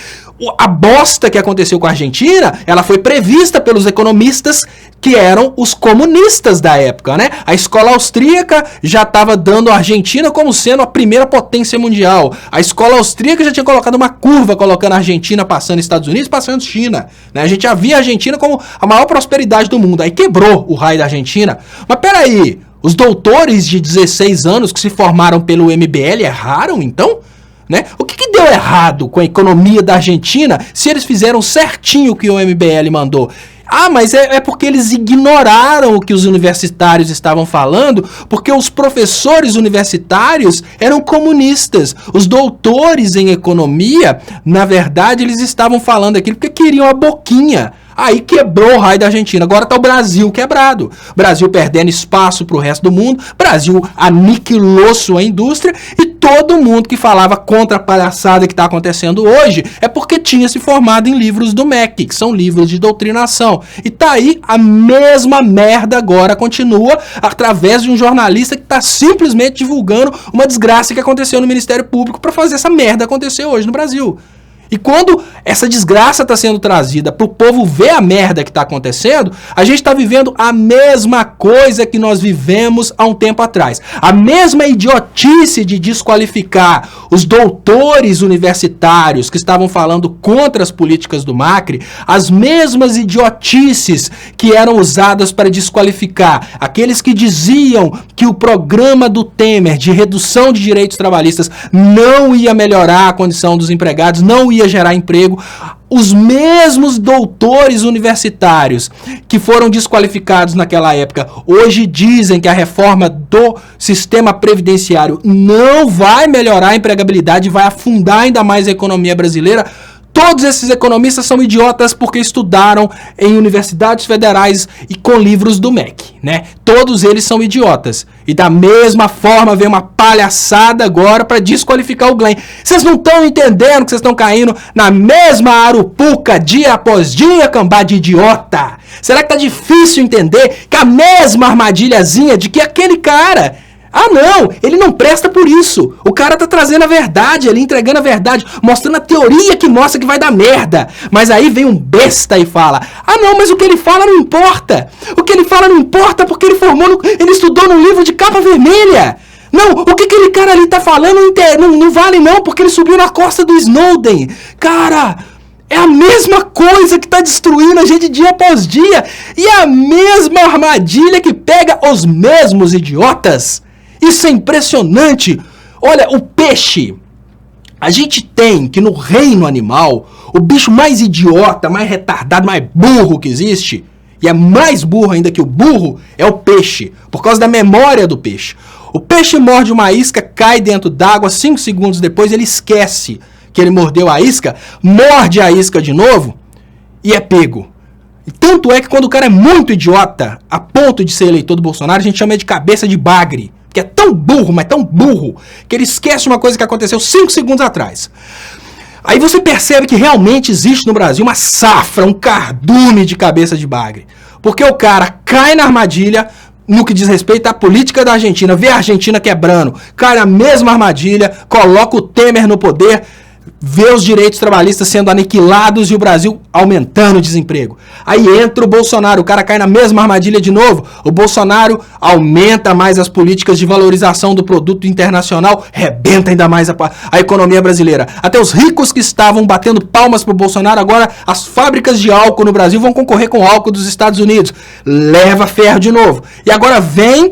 A bosta que aconteceu com a Argentina, ela foi prevista pelos economistas que eram os comunistas da época, né? A escola austríaca já estava dando a Argentina como sendo a primeira potência mundial. A escola austríaca já tinha colocado uma curva, colocando a Argentina passando Estados Unidos, passando China, né? A gente já via a Argentina como a maior prosperidade do mundo. Aí quebrou o raio da Argentina. Mas peraí, os doutores de 16 anos que se formaram pelo MBL erraram, então? Né? O que deu errado com a economia da Argentina se eles fizeram certinho o que o MBL mandou? Ah, mas é porque eles ignoraram o que os universitários estavam falando, porque os professores universitários eram comunistas. Os doutores em economia, na verdade, eles estavam falando aquilo porque queriam a boquinha. Aí quebrou o raio da Argentina. Agora tá o Brasil quebrado. Brasil perdendo espaço pro resto do mundo. Brasil aniquilou sua indústria. E todo mundo que falava contra a palhaçada que tá acontecendo hoje é porque tinha se formado em livros do MEC, que são livros de doutrinação. E tá aí a mesma merda agora continua através de um jornalista que tá simplesmente divulgando uma desgraça que aconteceu no Ministério Público para fazer essa merda acontecer hoje no Brasil. E quando essa desgraça está sendo trazida para o povo ver a merda que está acontecendo, a gente está vivendo a mesma coisa que nós vivemos há um tempo atrás. A mesma idiotice de desqualificar os doutores universitários que estavam falando contra as políticas do Macri, as mesmas idiotices que eram usadas para desqualificar aqueles que diziam que o programa do Temer de redução de direitos trabalhistas não ia melhorar a condição dos empregados, não ia gerar emprego. Os mesmos doutores universitários que foram desqualificados naquela época hoje dizem que a reforma do sistema previdenciário não vai melhorar a empregabilidade, vai afundar ainda mais a economia brasileira. Todos esses economistas são idiotas porque estudaram em universidades federais e com livros do MEC, né? Todos eles são idiotas. E da mesma forma vem uma palhaçada agora para desqualificar o Glenn. Vocês não estão entendendo que vocês estão caindo na mesma arupuca dia após dia, cambada de idiota? Será que tá difícil entender que a mesma armadilhazinha de que aquele cara... Ah, não, ele não presta por isso. O cara tá trazendo a verdade, ele entregando a verdade, mostrando a teoria que mostra que vai dar merda. Mas aí vem um besta e fala, ah não, mas o que ele fala não importa. O que ele fala não importa porque ele estudou num livro de capa vermelha. Não, o que aquele cara ali tá falando não vale não, porque ele subiu na costa do Snowden. Cara... É a mesma coisa que está destruindo a gente dia após dia. E é a mesma armadilha que pega os mesmos idiotas. Isso é impressionante. Olha, o peixe. A gente tem que no reino animal, o bicho mais idiota, mais retardado, mais burro que existe, e é mais burro ainda que o burro, é o peixe. Por causa da memória do peixe. O peixe morde uma isca, cai dentro d'água, 5 segundos depois ele esquece que ele mordeu a isca, morde a isca de novo e é pego. E tanto é que quando o cara é muito idiota, a ponto de ser eleitor do Bolsonaro, a gente chama ele de cabeça de bagre. Que é tão burro, mas tão burro, que ele esquece uma coisa que aconteceu 5 segundos atrás. Aí você percebe que realmente existe no Brasil uma safra, um cardume de cabeça de bagre. Porque o cara cai na armadilha no que diz respeito à política da Argentina, vê a Argentina quebrando, cai na mesma armadilha, coloca o Temer no poder, vê os direitos trabalhistas sendo aniquilados e o Brasil aumentando o desemprego. Aí entra o Bolsonaro, o cara cai na mesma armadilha de novo. O Bolsonaro aumenta mais as políticas de valorização do produto internacional, rebenta ainda mais a economia brasileira. Até os ricos que estavam batendo palmas pro Bolsonaro, agora as fábricas de álcool no Brasil vão concorrer com o álcool dos Estados Unidos. Leva ferro de novo. E agora vem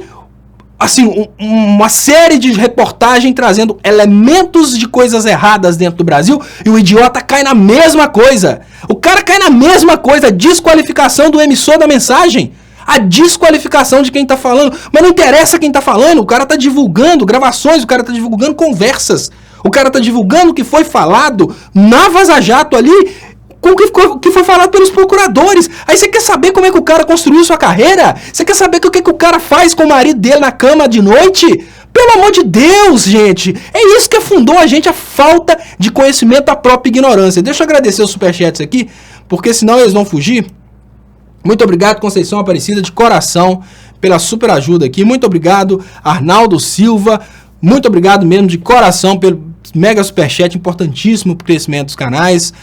assim, uma série de reportagens trazendo elementos de coisas erradas dentro do Brasil e o idiota cai na mesma coisa. O cara cai na mesma coisa, a desqualificação do emissor da mensagem, a desqualificação de quem tá falando. Mas não interessa quem tá falando, o cara tá divulgando gravações, o cara tá divulgando conversas, o cara tá divulgando o que foi falado na Vaza Jato ali, com o que foi falado pelos procuradores. Aí você quer saber como é que o cara construiu sua carreira? Você quer saber o que o cara faz com o marido dele na cama de noite? Pelo amor de Deus, gente! É isso que afundou a gente, a falta de conhecimento, a própria ignorância. Deixa eu agradecer os superchats aqui, porque senão eles vão fugir. Muito obrigado, Conceição Aparecida, de coração, pela super ajuda aqui. Muito obrigado, Arnaldo Silva. Muito obrigado mesmo, de coração, pelo mega superchat importantíssimo para o crescimento dos canais.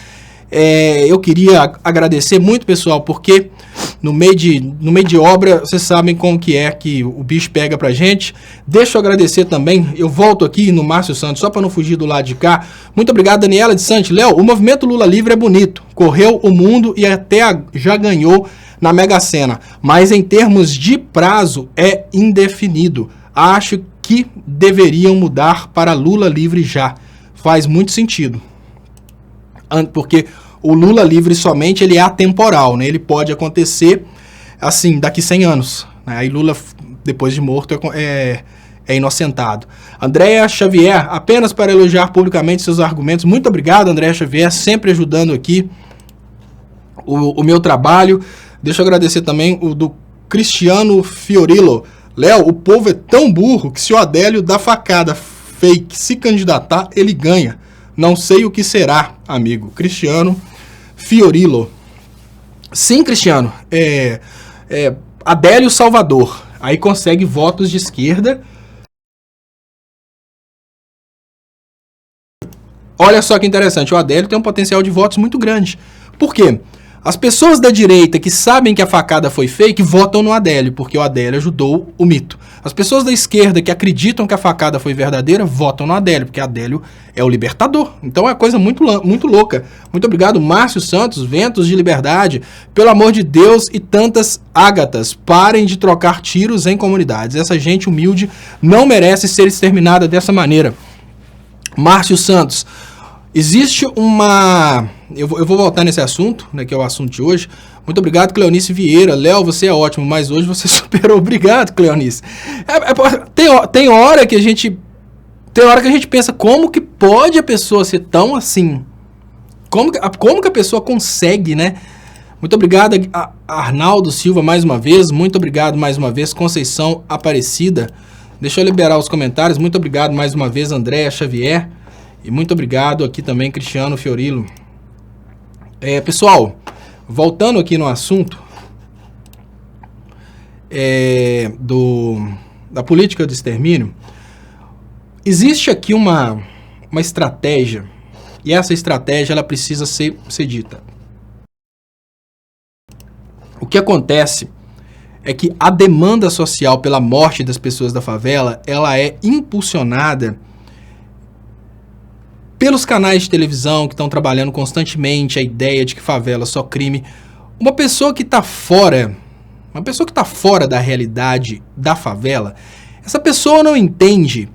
Eu queria agradecer muito, pessoal, porque no meio de obra, vocês sabem como que é que o bicho pega pra gente. Deixa eu agradecer também, eu volto aqui no Márcio Santos, só para não fugir do lado de cá. Muito obrigado, Daniela de Santos. Léo, o movimento Lula Livre é bonito, correu o mundo e até já ganhou na Mega Sena, mas em termos de prazo é indefinido. Acho que deveriam mudar para Lula Livre já. Faz muito sentido. Porque o Lula livre somente ele é atemporal, né? Ele pode acontecer assim, daqui 100 anos. Né? Aí Lula, depois de morto, é inocentado. Andréa Xavier, apenas para elogiar publicamente seus argumentos. Muito obrigado, Andréa Xavier, sempre ajudando aqui o meu trabalho. Deixa eu agradecer também o do Cristiano Fiorillo. Léo, o povo é tão burro que se o Adélio dá facada fake se candidatar, ele ganha. Não sei o que será, amigo. Cristiano Fiorillo. Sim, Cristiano. Adélio Salvador. Aí consegue votos de esquerda. Olha só que interessante. O Adélio tem um potencial de votos muito grande. Por quê? As pessoas da direita que sabem que a facada foi fake votam no Adélio, porque o Adélio ajudou o mito. As pessoas da esquerda que acreditam que a facada foi verdadeira votam no Adélio, porque Adélio é o libertador. Então é uma coisa muito louca. Muito obrigado, Márcio Santos, Ventos de Liberdade. Pelo amor de Deus e tantas ágatas, parem de trocar tiros em comunidades. Essa gente humilde não merece ser exterminada dessa maneira. Márcio Santos, existe uma... Eu vou voltar nesse assunto, né, que é o assunto de hoje. Muito obrigado, Cleonice Vieira. Léo, você é ótimo, mas hoje você superou. Obrigado, Cleonice. Tem hora que a gente pensa, como que pode a pessoa ser tão assim? Como que a pessoa consegue, né? Muito obrigado, Arnaldo Silva, mais uma vez. Muito obrigado mais uma vez, Conceição Aparecida. Deixa eu liberar os comentários. Muito obrigado mais uma vez, Andréa Xavier. E muito obrigado aqui também, Cristiano Fiorillo. Pessoal, voltando aqui no assunto da política de extermínio, existe aqui uma estratégia, e essa estratégia ela precisa ser dita. O que acontece é que a demanda social pela morte das pessoas da favela, ela é impulsionada pelos canais de televisão que estão trabalhando constantemente a ideia de que favela é só crime. Uma pessoa que está fora da realidade da favela, essa pessoa não entende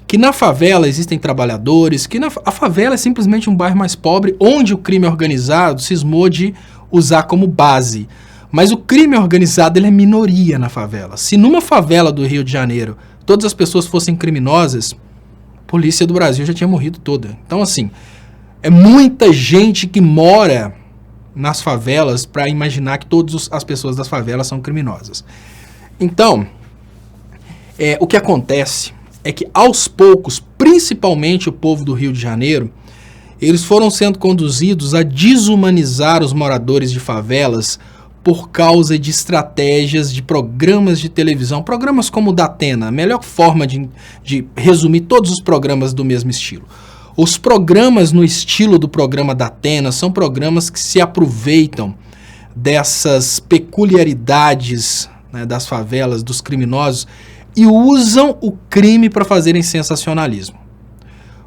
que na favela existem trabalhadores, que a favela é simplesmente um bairro mais pobre, onde o crime organizado cismou de usar como base. Mas o crime organizado ele é minoria na favela. Se numa favela do Rio de Janeiro todas as pessoas fossem criminosas, a polícia do Brasil já tinha morrido toda. Então, assim, é muita gente que mora nas favelas para imaginar que todas as pessoas das favelas são criminosas. Então, o que acontece é que aos poucos, principalmente o povo do Rio de Janeiro, eles foram sendo conduzidos a desumanizar os moradores de favelas por causa de estratégias de programas de televisão, programas como o Datena, a melhor forma de resumir todos os programas do mesmo estilo. Os programas no estilo do programa Datena são programas que se aproveitam dessas peculiaridades, né, das favelas, dos criminosos, e usam o crime para fazerem sensacionalismo.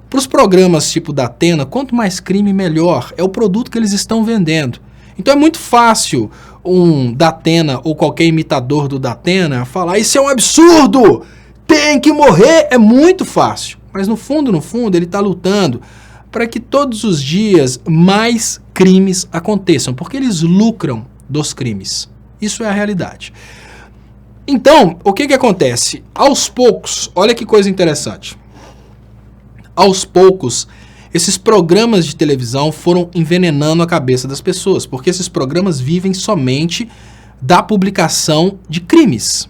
Para os programas tipo Datena, quanto mais crime, melhor. É o produto que eles estão vendendo. Então é muito fácil um Datena ou qualquer imitador do Datena falar: isso é um absurdo, tem que morrer. É muito fácil. Mas no fundo, ele está lutando para que todos os dias mais crimes aconteçam, porque eles lucram dos crimes. Isso é a realidade. Então, o que acontece? Aos poucos, olha que coisa interessante. Aos poucos, esses programas de televisão foram envenenando a cabeça das pessoas, porque esses programas vivem somente da publicação de crimes.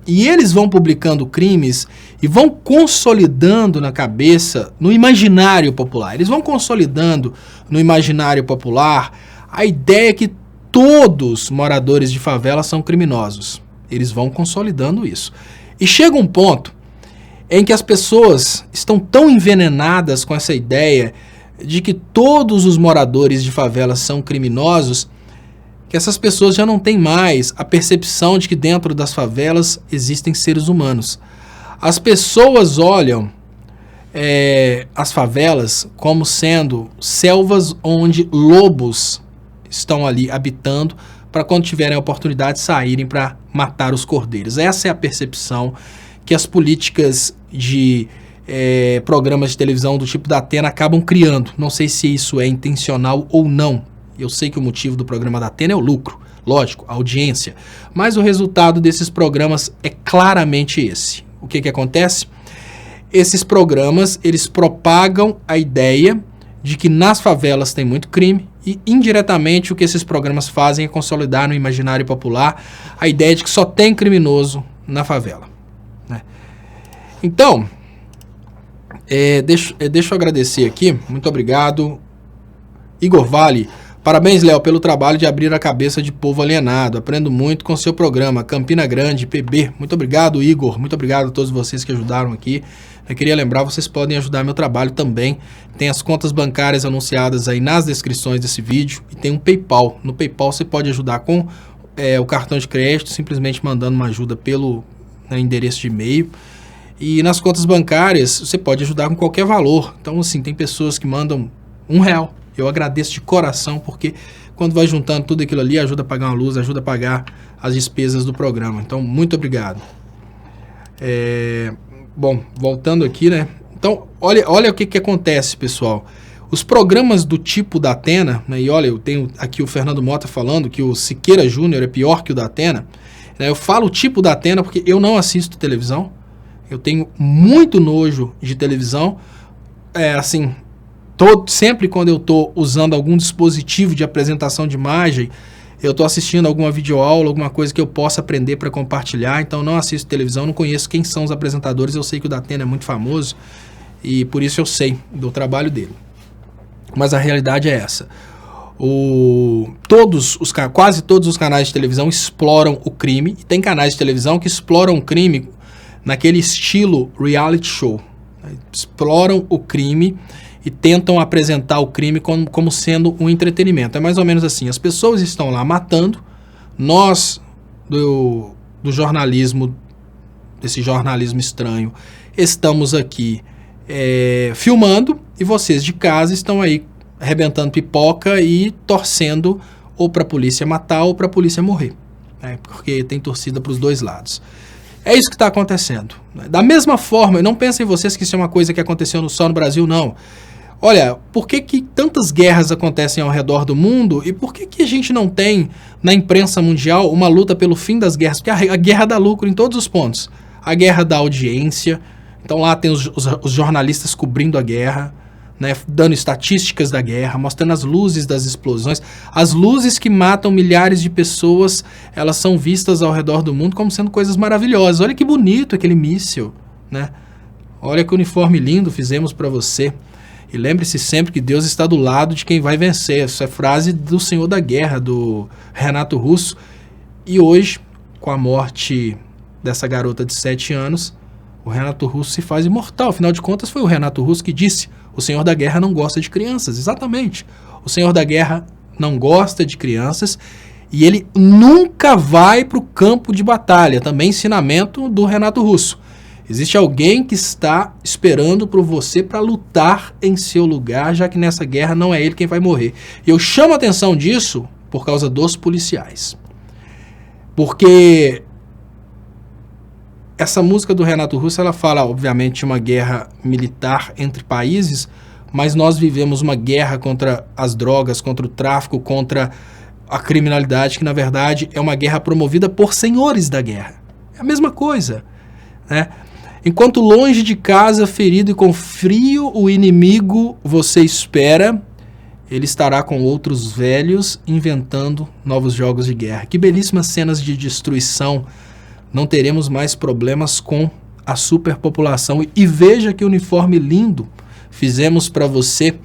E eles vão publicando crimes e vão consolidando na cabeça, no imaginário popular. Eles vão consolidando no imaginário popular a ideia que todos moradores de favela são criminosos. Eles vão consolidando isso. E chega um ponto em que as pessoas estão tão envenenadas com essa ideia de que todos os moradores de favelas são criminosos, que essas pessoas já não têm mais a percepção de que dentro das favelas existem seres humanos. As pessoas olham as favelas como sendo selvas onde lobos estão ali habitando para quando tiverem a oportunidade saírem para matar os cordeiros. Essa é a percepção que as políticas de programas de televisão do tipo Datena acabam criando. Não sei se isso é intencional ou não. Eu sei que o motivo do programa Datena é o lucro, lógico, a audiência. Mas o resultado desses programas é claramente esse. O que acontece? Esses programas, eles propagam a ideia de que nas favelas tem muito crime e, indiretamente, o que esses programas fazem é consolidar no imaginário popular a ideia de que só tem criminoso na favela. Né? Então, deixa eu agradecer aqui. Muito obrigado, Igor Vale. Parabéns, Léo, pelo trabalho de abrir a cabeça de povo alienado. Aprendo muito com seu programa. Campina Grande, PB. Muito obrigado, Igor. Muito obrigado a todos vocês que ajudaram aqui. Eu queria lembrar, vocês podem ajudar meu trabalho também. Tem as contas bancárias anunciadas aí nas descrições desse vídeo. E tem um PayPal. No PayPal você pode ajudar com o cartão de crédito, simplesmente mandando uma ajuda pelo endereço de e-mail. E nas contas bancárias você pode ajudar com qualquer valor. Então, assim, tem pessoas que mandam R$1. Eu agradeço de coração, porque quando vai juntando tudo aquilo ali, ajuda a pagar uma luz, ajuda a pagar as despesas do programa. Então, muito obrigado. Bom, voltando aqui, né? Então, olha o que acontece, pessoal. Os programas do tipo Datena, né? E olha, eu tenho aqui o Fernando Mota falando que o Siqueira Júnior é pior que o Datena. Né? Eu falo o tipo Datena porque eu não assisto televisão. Eu tenho muito nojo de televisão. Assim... Sempre quando eu estou usando algum dispositivo de apresentação de imagem, eu estou assistindo alguma videoaula, alguma coisa que eu possa aprender para compartilhar. Então, não assisto televisão, não conheço quem são os apresentadores. Eu sei que o Datena é muito famoso e por isso eu sei do trabalho dele. Mas a realidade é essa. Quase todos os canais de televisão exploram o crime. E tem canais de televisão que exploram o crime naquele estilo reality show. Exploram o crime e tentam apresentar o crime como sendo um entretenimento. É mais ou menos assim, as pessoas estão lá matando, nós do jornalismo, desse jornalismo estranho, estamos aqui filmando, e vocês de casa estão aí arrebentando pipoca e torcendo ou para a polícia matar ou para a polícia morrer, né? Porque tem torcida para os dois lados. É isso que está acontecendo. Da mesma forma, não pensem vocês que isso é uma coisa que aconteceu só no Brasil, não. Olha, por que tantas guerras acontecem ao redor do mundo e por que a gente não tem na imprensa mundial uma luta pelo fim das guerras? Porque a guerra dá lucro em todos os pontos. A guerra dá audiência, então lá tem os jornalistas cobrindo a guerra, né, dando estatísticas da guerra, mostrando as luzes das explosões. As luzes que matam milhares de pessoas, elas são vistas ao redor do mundo como sendo coisas maravilhosas. Olha que bonito aquele míssil, né? Olha que uniforme lindo fizemos para você. E lembre-se sempre que Deus está do lado de quem vai vencer. Essa é frase do Senhor da Guerra, do Renato Russo. E hoje, com a morte dessa garota de 7 anos, o Renato Russo se faz imortal. Afinal de contas, foi o Renato Russo que disse: o Senhor da Guerra não gosta de crianças. Exatamente. O Senhor da Guerra não gosta de crianças e ele nunca vai para o campo de batalha. Também ensinamento do Renato Russo. Existe alguém que está esperando por você para lutar em seu lugar, já que nessa guerra não é ele quem vai morrer. E eu chamo a atenção disso por causa dos policiais. Porque essa música do Renato Russo, ela fala, obviamente, de uma guerra militar entre países, mas nós vivemos uma guerra contra as drogas, contra o tráfico, contra a criminalidade, que na verdade é uma guerra promovida por senhores da guerra. É a mesma coisa, né? Enquanto longe de casa, ferido e com frio, o inimigo você espera, ele estará com outros velhos inventando novos jogos de guerra. Que belíssimas cenas de destruição. Não teremos mais problemas com a superpopulação. E veja que uniforme lindo fizemos para você.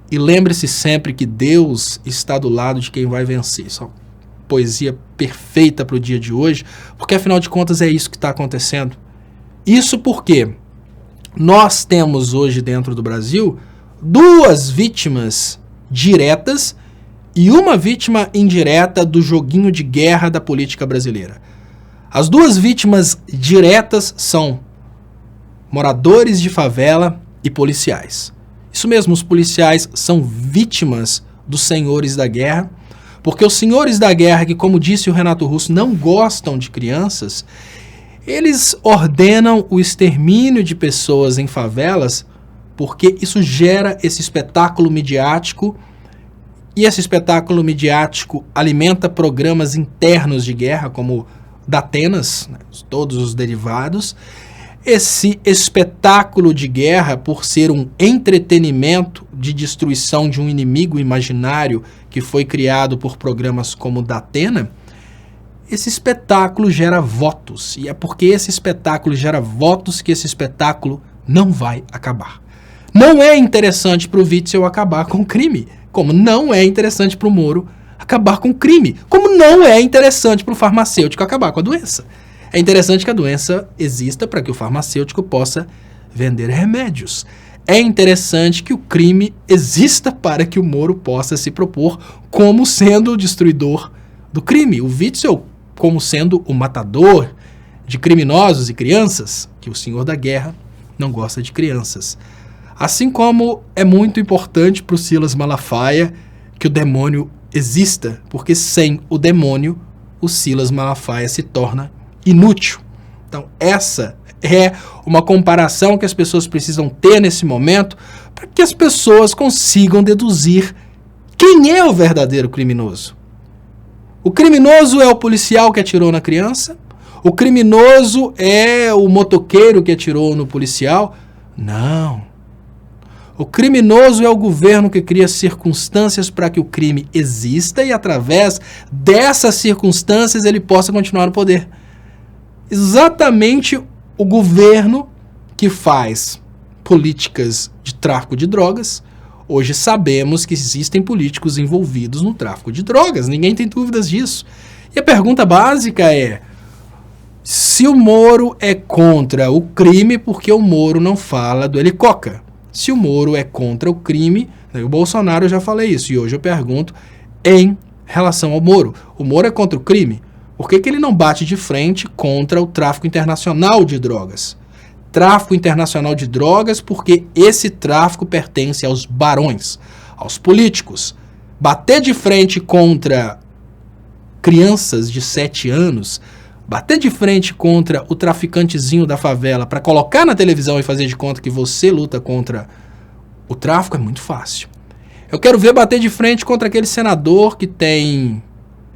E lembre-se sempre que Deus está do lado de quem vai vencer. Isso é uma poesia perfeita para o dia de hoje, porque afinal de contas é isso que está acontecendo. Isso porque nós temos hoje dentro do Brasil 2 vítimas diretas e uma vítima indireta do joguinho de guerra da política brasileira. As 2 vítimas diretas são moradores de favela e policiais. Isso mesmo, os policiais são vítimas dos senhores da guerra, porque os senhores da guerra, que como disse o Renato Russo, não gostam de crianças, eles ordenam o extermínio de pessoas em favelas porque isso gera esse espetáculo midiático e esse espetáculo midiático alimenta programas internos de guerra, como Datenas, né, todos os derivados. Esse espetáculo de guerra, por ser um entretenimento de destruição de um inimigo imaginário que foi criado por programas como Datena, esse espetáculo gera votos. E é porque esse espetáculo gera votos que esse espetáculo não vai acabar. Não é interessante para o Witzel acabar com o crime, como não é interessante para o Moro acabar com o crime, como não é interessante para o farmacêutico acabar com a doença. É interessante que a doença exista para que o farmacêutico possa vender remédios. É interessante que o crime exista para que o Moro possa se propor como sendo o destruidor do crime. O Witzel como sendo o matador de criminosos e crianças, que o senhor da guerra não gosta de crianças. Assim como é muito importante para o Silas Malafaia que o demônio exista, porque sem o demônio, o Silas Malafaia se torna inútil. Então, essa é uma comparação que as pessoas precisam ter nesse momento para que as pessoas consigam deduzir quem é o verdadeiro criminoso. O criminoso é o policial que atirou na criança? O criminoso é o motoqueiro que atirou no policial? Não. O criminoso é o governo que cria circunstâncias para que o crime exista e, através dessas circunstâncias, ele possa continuar no poder. Exatamente o governo que faz políticas de tráfico de drogas. Hoje sabemos que existem políticos envolvidos no tráfico de drogas, ninguém tem dúvidas disso. E a pergunta básica é: se o Moro é contra o crime, por que o Moro não fala do Helicoca? Se o Moro é contra o crime, o Bolsonaro, eu já falei isso, e hoje eu pergunto em relação ao Moro. O Moro é contra o crime? Por que ele não bate de frente contra o tráfico internacional de drogas? tráfico internacional de drogas, porque esse tráfico pertence aos barões, aos políticos. Bater de frente contra crianças de 7 anos, bater de frente contra o traficantezinho da favela para colocar na televisão e fazer de conta que você luta contra o tráfico é muito fácil. Eu quero ver bater de frente contra aquele senador que tem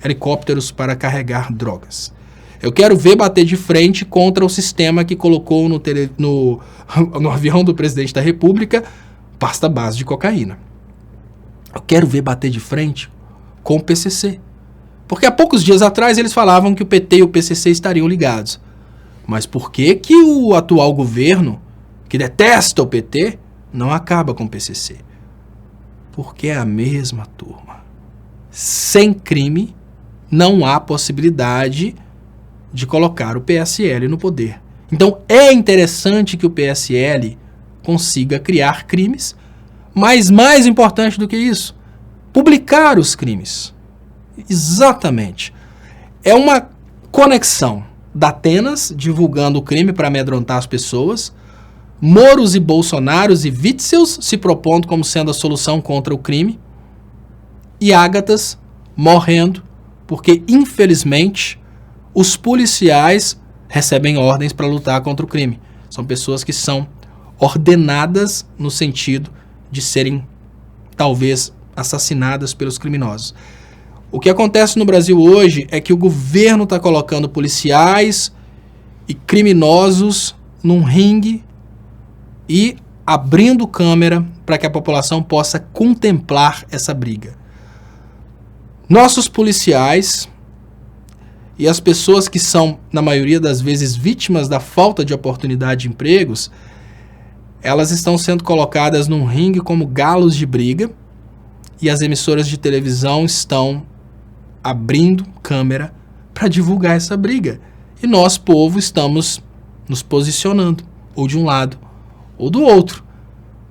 helicópteros para carregar drogas. Eu quero ver bater de frente contra o sistema que colocou no avião do presidente da República pasta base de cocaína. Eu quero ver bater de frente com o PCC. Porque há poucos dias atrás eles falavam que o PT e o PCC estariam ligados. Mas por que que o atual governo, que detesta o PT, não acaba com o PCC? Porque é a mesma turma. Sem crime, não há possibilidade de colocar o PSL no poder. Então é interessante que o PSL consiga criar crimes, mas mais importante do que isso, publicar os crimes. Exatamente. É uma conexão da Atenas divulgando o crime para amedrontar as pessoas, Moros e Bolsonaros e Witsels se propondo como sendo a solução contra o crime, e Ágatas morrendo porque, infelizmente, os policiais recebem ordens para lutar contra o crime. São pessoas que são ordenadas no sentido de serem, talvez, assassinadas pelos criminosos. O que acontece no Brasil hoje é que o governo está colocando policiais e criminosos num ringue e abrindo câmera para que a população possa contemplar essa briga. Nossos policiais e as pessoas que são, na maioria das vezes, vítimas da falta de oportunidade de empregos, elas estão sendo colocadas num ringue como galos de briga e as emissoras de televisão estão abrindo câmera para divulgar essa briga. E nós, povo, estamos nos posicionando, ou de um lado ou do outro.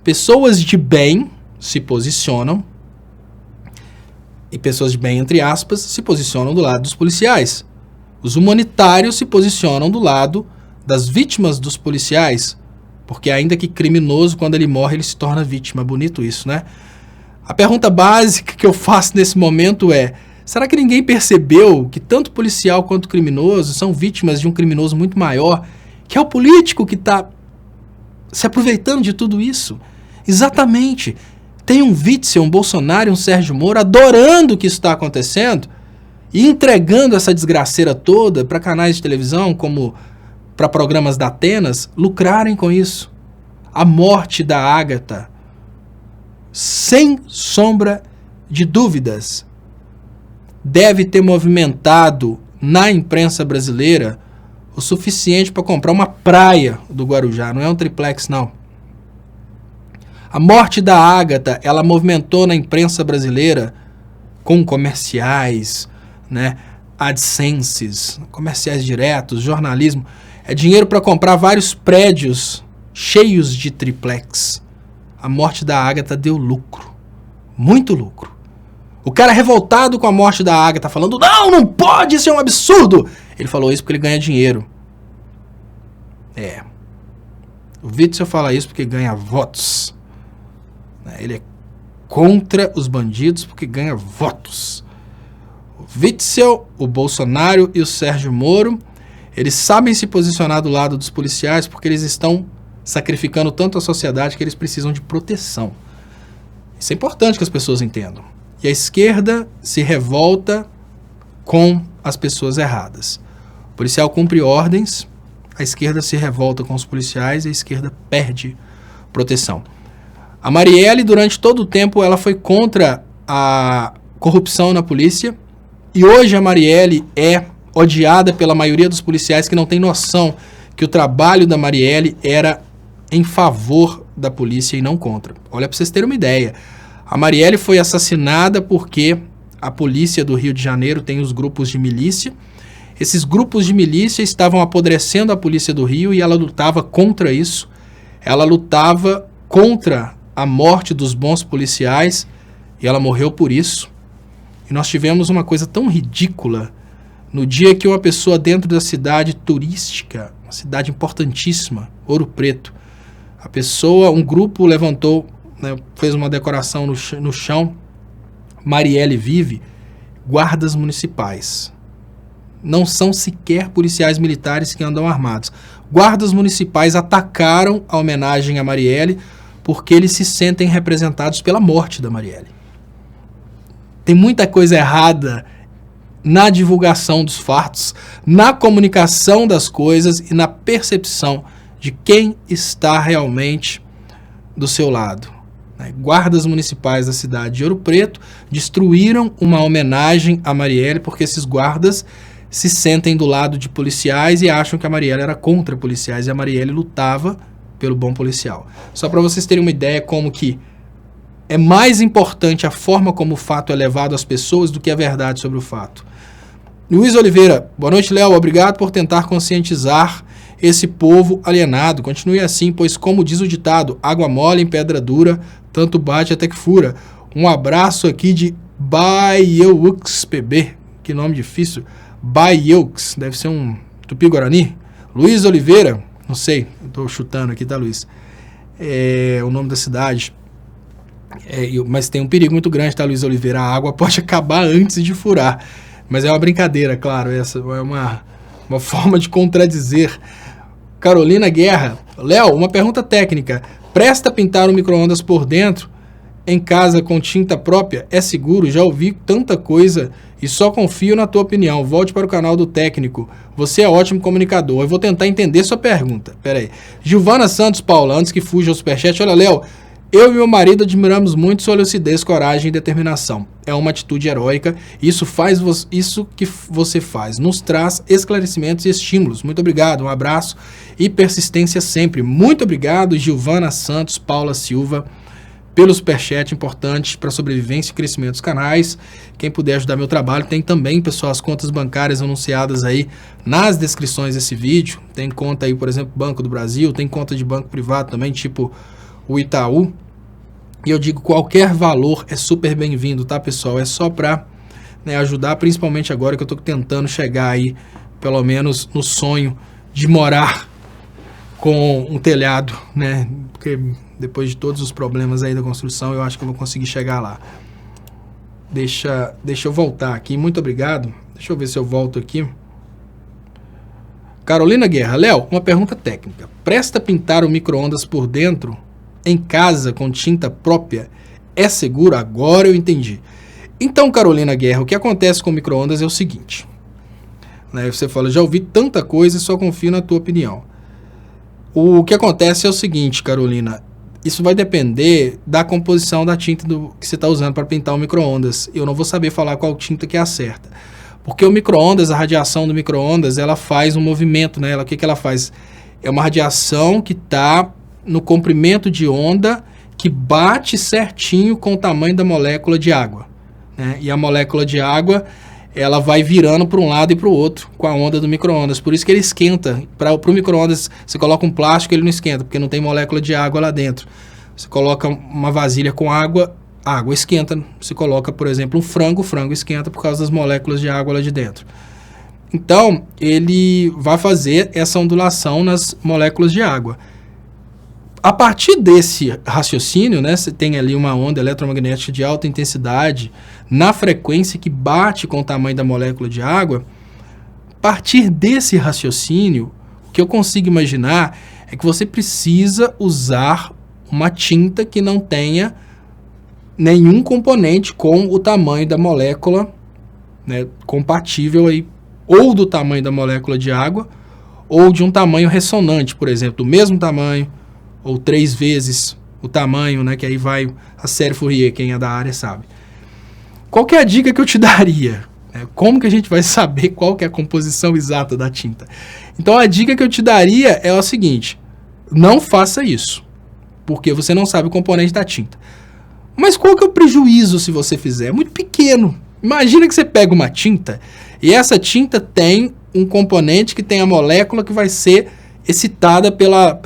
Pessoas de bem se posicionam, e pessoas de bem, entre aspas, se posicionam do lado dos policiais. Os humanitários se posicionam do lado das vítimas dos policiais, porque ainda que criminoso, quando ele morre, ele se torna vítima. Bonito isso, né? A pergunta básica que eu faço nesse momento é: será que ninguém percebeu que tanto policial quanto criminoso são vítimas de um criminoso muito maior, que é o político que está se aproveitando de tudo isso? Exatamente. Tem um Witzel, um Bolsonaro e um Sérgio Moro adorando o que está acontecendo e entregando essa desgraceira toda para canais de televisão, como para programas da Atenas, lucrarem com isso. A morte da Ágata, sem sombra de dúvidas, deve ter movimentado na imprensa brasileira o suficiente para comprar uma praia do Guarujá. Não é um triplex, não. A morte da Ágata, ela movimentou na imprensa brasileira com comerciais, né, AdSenses, comerciais diretos, jornalismo. É dinheiro para comprar vários prédios cheios de triplex. A morte da Ágata deu lucro, muito lucro. O cara revoltado com a morte da Ágata, falando: não pode, isso é um absurdo. Ele falou isso porque ele ganha dinheiro. O Witzel fala isso porque ganha votos. Ele é contra os bandidos porque ganha votos. O Witzel, o Bolsonaro e o Sérgio Moro, eles sabem se posicionar do lado dos policiais porque eles estão sacrificando tanto a sociedade que eles precisam de proteção. Isso é importante que as pessoas entendam. E a esquerda se revolta com as pessoas erradas. O policial cumpre ordens, a esquerda se revolta com os policiais e a esquerda perde proteção. A Marielle, durante todo o tempo, ela foi contra a corrupção na polícia, e hoje a Marielle é odiada pela maioria dos policiais que não tem noção que o trabalho da Marielle era em favor da polícia e não contra. Olha, para vocês terem uma ideia, a Marielle foi assassinada porque a polícia do Rio de Janeiro tem os grupos de milícia. Esses grupos de milícia estavam apodrecendo a polícia do Rio e ela lutava contra isso. Ela lutava contra a morte dos bons policiais e ela morreu por isso. E nós tivemos uma coisa tão ridícula no dia que uma pessoa dentro da cidade turística, uma cidade importantíssima, Ouro Preto, um grupo levantou, né, fez uma decoração no chão, Marielle vive, guardas municipais. Não são sequer policiais militares que andam armados. Guardas municipais atacaram a homenagem a Marielle porque eles se sentem representados pela morte da Marielle. Tem muita coisa errada na divulgação dos fatos, na comunicação das coisas e na percepção de quem está realmente do seu lado. Guardas municipais da cidade de Ouro Preto destruíram uma homenagem a Marielle porque esses guardas se sentem do lado de policiais e acham que a Marielle era contra policiais e a Marielle lutava pelo bom policial. Só para vocês terem uma ideia como que é mais importante a forma como o fato é levado às pessoas do que a verdade sobre o fato. Luiz Oliveira, boa noite, Léo. Obrigado por tentar conscientizar esse povo alienado. Continue assim, pois como diz o ditado, água mole em pedra dura, tanto bate até que fura. Um abraço aqui de Baieux PB, que nome difícil. Baieux, deve ser um tupi-guarani. Luiz Oliveira, não sei, estou chutando aqui, tá, Luiz? É o nome da cidade. Mas tem um perigo muito grande, tá, Luiz Oliveira? A água pode acabar antes de furar. Mas é uma brincadeira, claro. Essa é uma forma de contradizer. Carolina Guerra. Léo, uma pergunta técnica. Presta pintar o micro-ondas por dentro em casa com tinta própria? É seguro? Já ouvi tanta coisa e só confio na tua opinião. Volte para o canal do técnico. Você é ótimo comunicador. Eu vou tentar entender sua pergunta. Pera aí. Gilvana Santos Paula, antes que fuja o superchat. Olha, Léo, eu e meu marido admiramos muito sua lucidez, coragem e determinação. É uma atitude heróica. Isso que você faz. Nos traz esclarecimentos e estímulos. Muito obrigado. Um abraço e persistência sempre. Muito obrigado, Gilvana Santos Paula Silva, pelo superchat importante para a sobrevivência e crescimento dos canais. Quem puder ajudar meu trabalho, tem também, pessoal, as contas bancárias anunciadas aí nas descrições desse vídeo. Tem conta aí, por exemplo, Banco do Brasil, tem conta de banco privado também, tipo o Itaú. E eu digo, qualquer valor é super bem-vindo, tá, pessoal? É só para, né, ajudar, principalmente agora que eu estou tentando chegar aí, pelo menos no sonho de morar com um telhado, né? Porque depois de todos os problemas aí da construção, eu acho que eu vou conseguir chegar lá. Deixa eu voltar aqui. Muito obrigado. Deixa eu ver se eu volto aqui. Carolina Guerra. Léo, uma pergunta técnica. Presta pintar o micro-ondas por dentro em casa com tinta própria é seguro? Agora eu entendi. Então, Carolina Guerra, o que acontece com o micro-ondas é o seguinte. Né, você fala, já ouvi tanta coisa e só confio na tua opinião. O que acontece é o seguinte, Carolina. Isso vai depender da composição da tinta que você está usando para pintar o micro-ondas. Eu não vou saber falar qual tinta que é a certa. Porque o micro-ondas, a radiação do micro-ondas, ela faz um movimento, né? O que ela faz? É uma radiação que está no comprimento de onda que bate certinho com o tamanho da molécula de água. Né? E a molécula de água, ela vai virando para um lado e para o outro com a onda do micro-ondas. Por isso que ele esquenta. Para o micro-ondas, você coloca um plástico, ele não esquenta, porque não tem molécula de água lá dentro. Você coloca uma vasilha com água, a água esquenta. Você coloca, por exemplo, um frango, o frango esquenta por causa das moléculas de água lá de dentro. Então, ele vai fazer essa ondulação nas moléculas de água. A partir desse raciocínio, né, você tem ali uma onda eletromagnética de alta intensidade na frequência que bate com o tamanho da molécula de água. A partir desse raciocínio, o que eu consigo imaginar é que você precisa usar uma tinta que não tenha nenhum componente com o tamanho da molécula, né, compatível aí, ou do tamanho da molécula de água, ou de um tamanho ressonante, por exemplo, do mesmo tamanho, ou 3 vezes o tamanho, né, que aí vai a série Fourier, quem é da área sabe. Qual que é a dica que eu te daria? Como que a gente vai saber qual que é a composição exata da tinta? Então a dica que eu te daria é o seguinte, não faça isso, porque você não sabe o componente da tinta. Mas qual que é o prejuízo se você fizer? É muito pequeno. Imagina que você pega uma tinta e essa tinta tem um componente que tem a molécula que vai ser excitada pela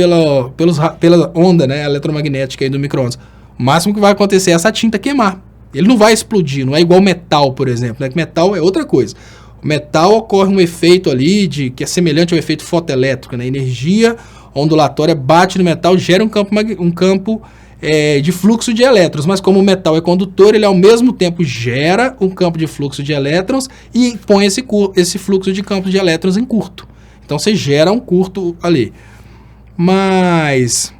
onda, né, eletromagnética aí do micro-ondas. O máximo que vai acontecer é essa tinta queimar. Ele não vai explodir, não é igual metal, por exemplo. Né? Metal é outra coisa. O metal ocorre um efeito ali que é semelhante ao efeito fotoelétrico, né? Energia ondulatória bate no metal, gera um campo de fluxo de elétrons, mas como o metal é condutor, ele ao mesmo tempo gera um campo de fluxo de elétrons e põe esse fluxo de campo de elétrons em curto. Então você gera um curto ali. Mas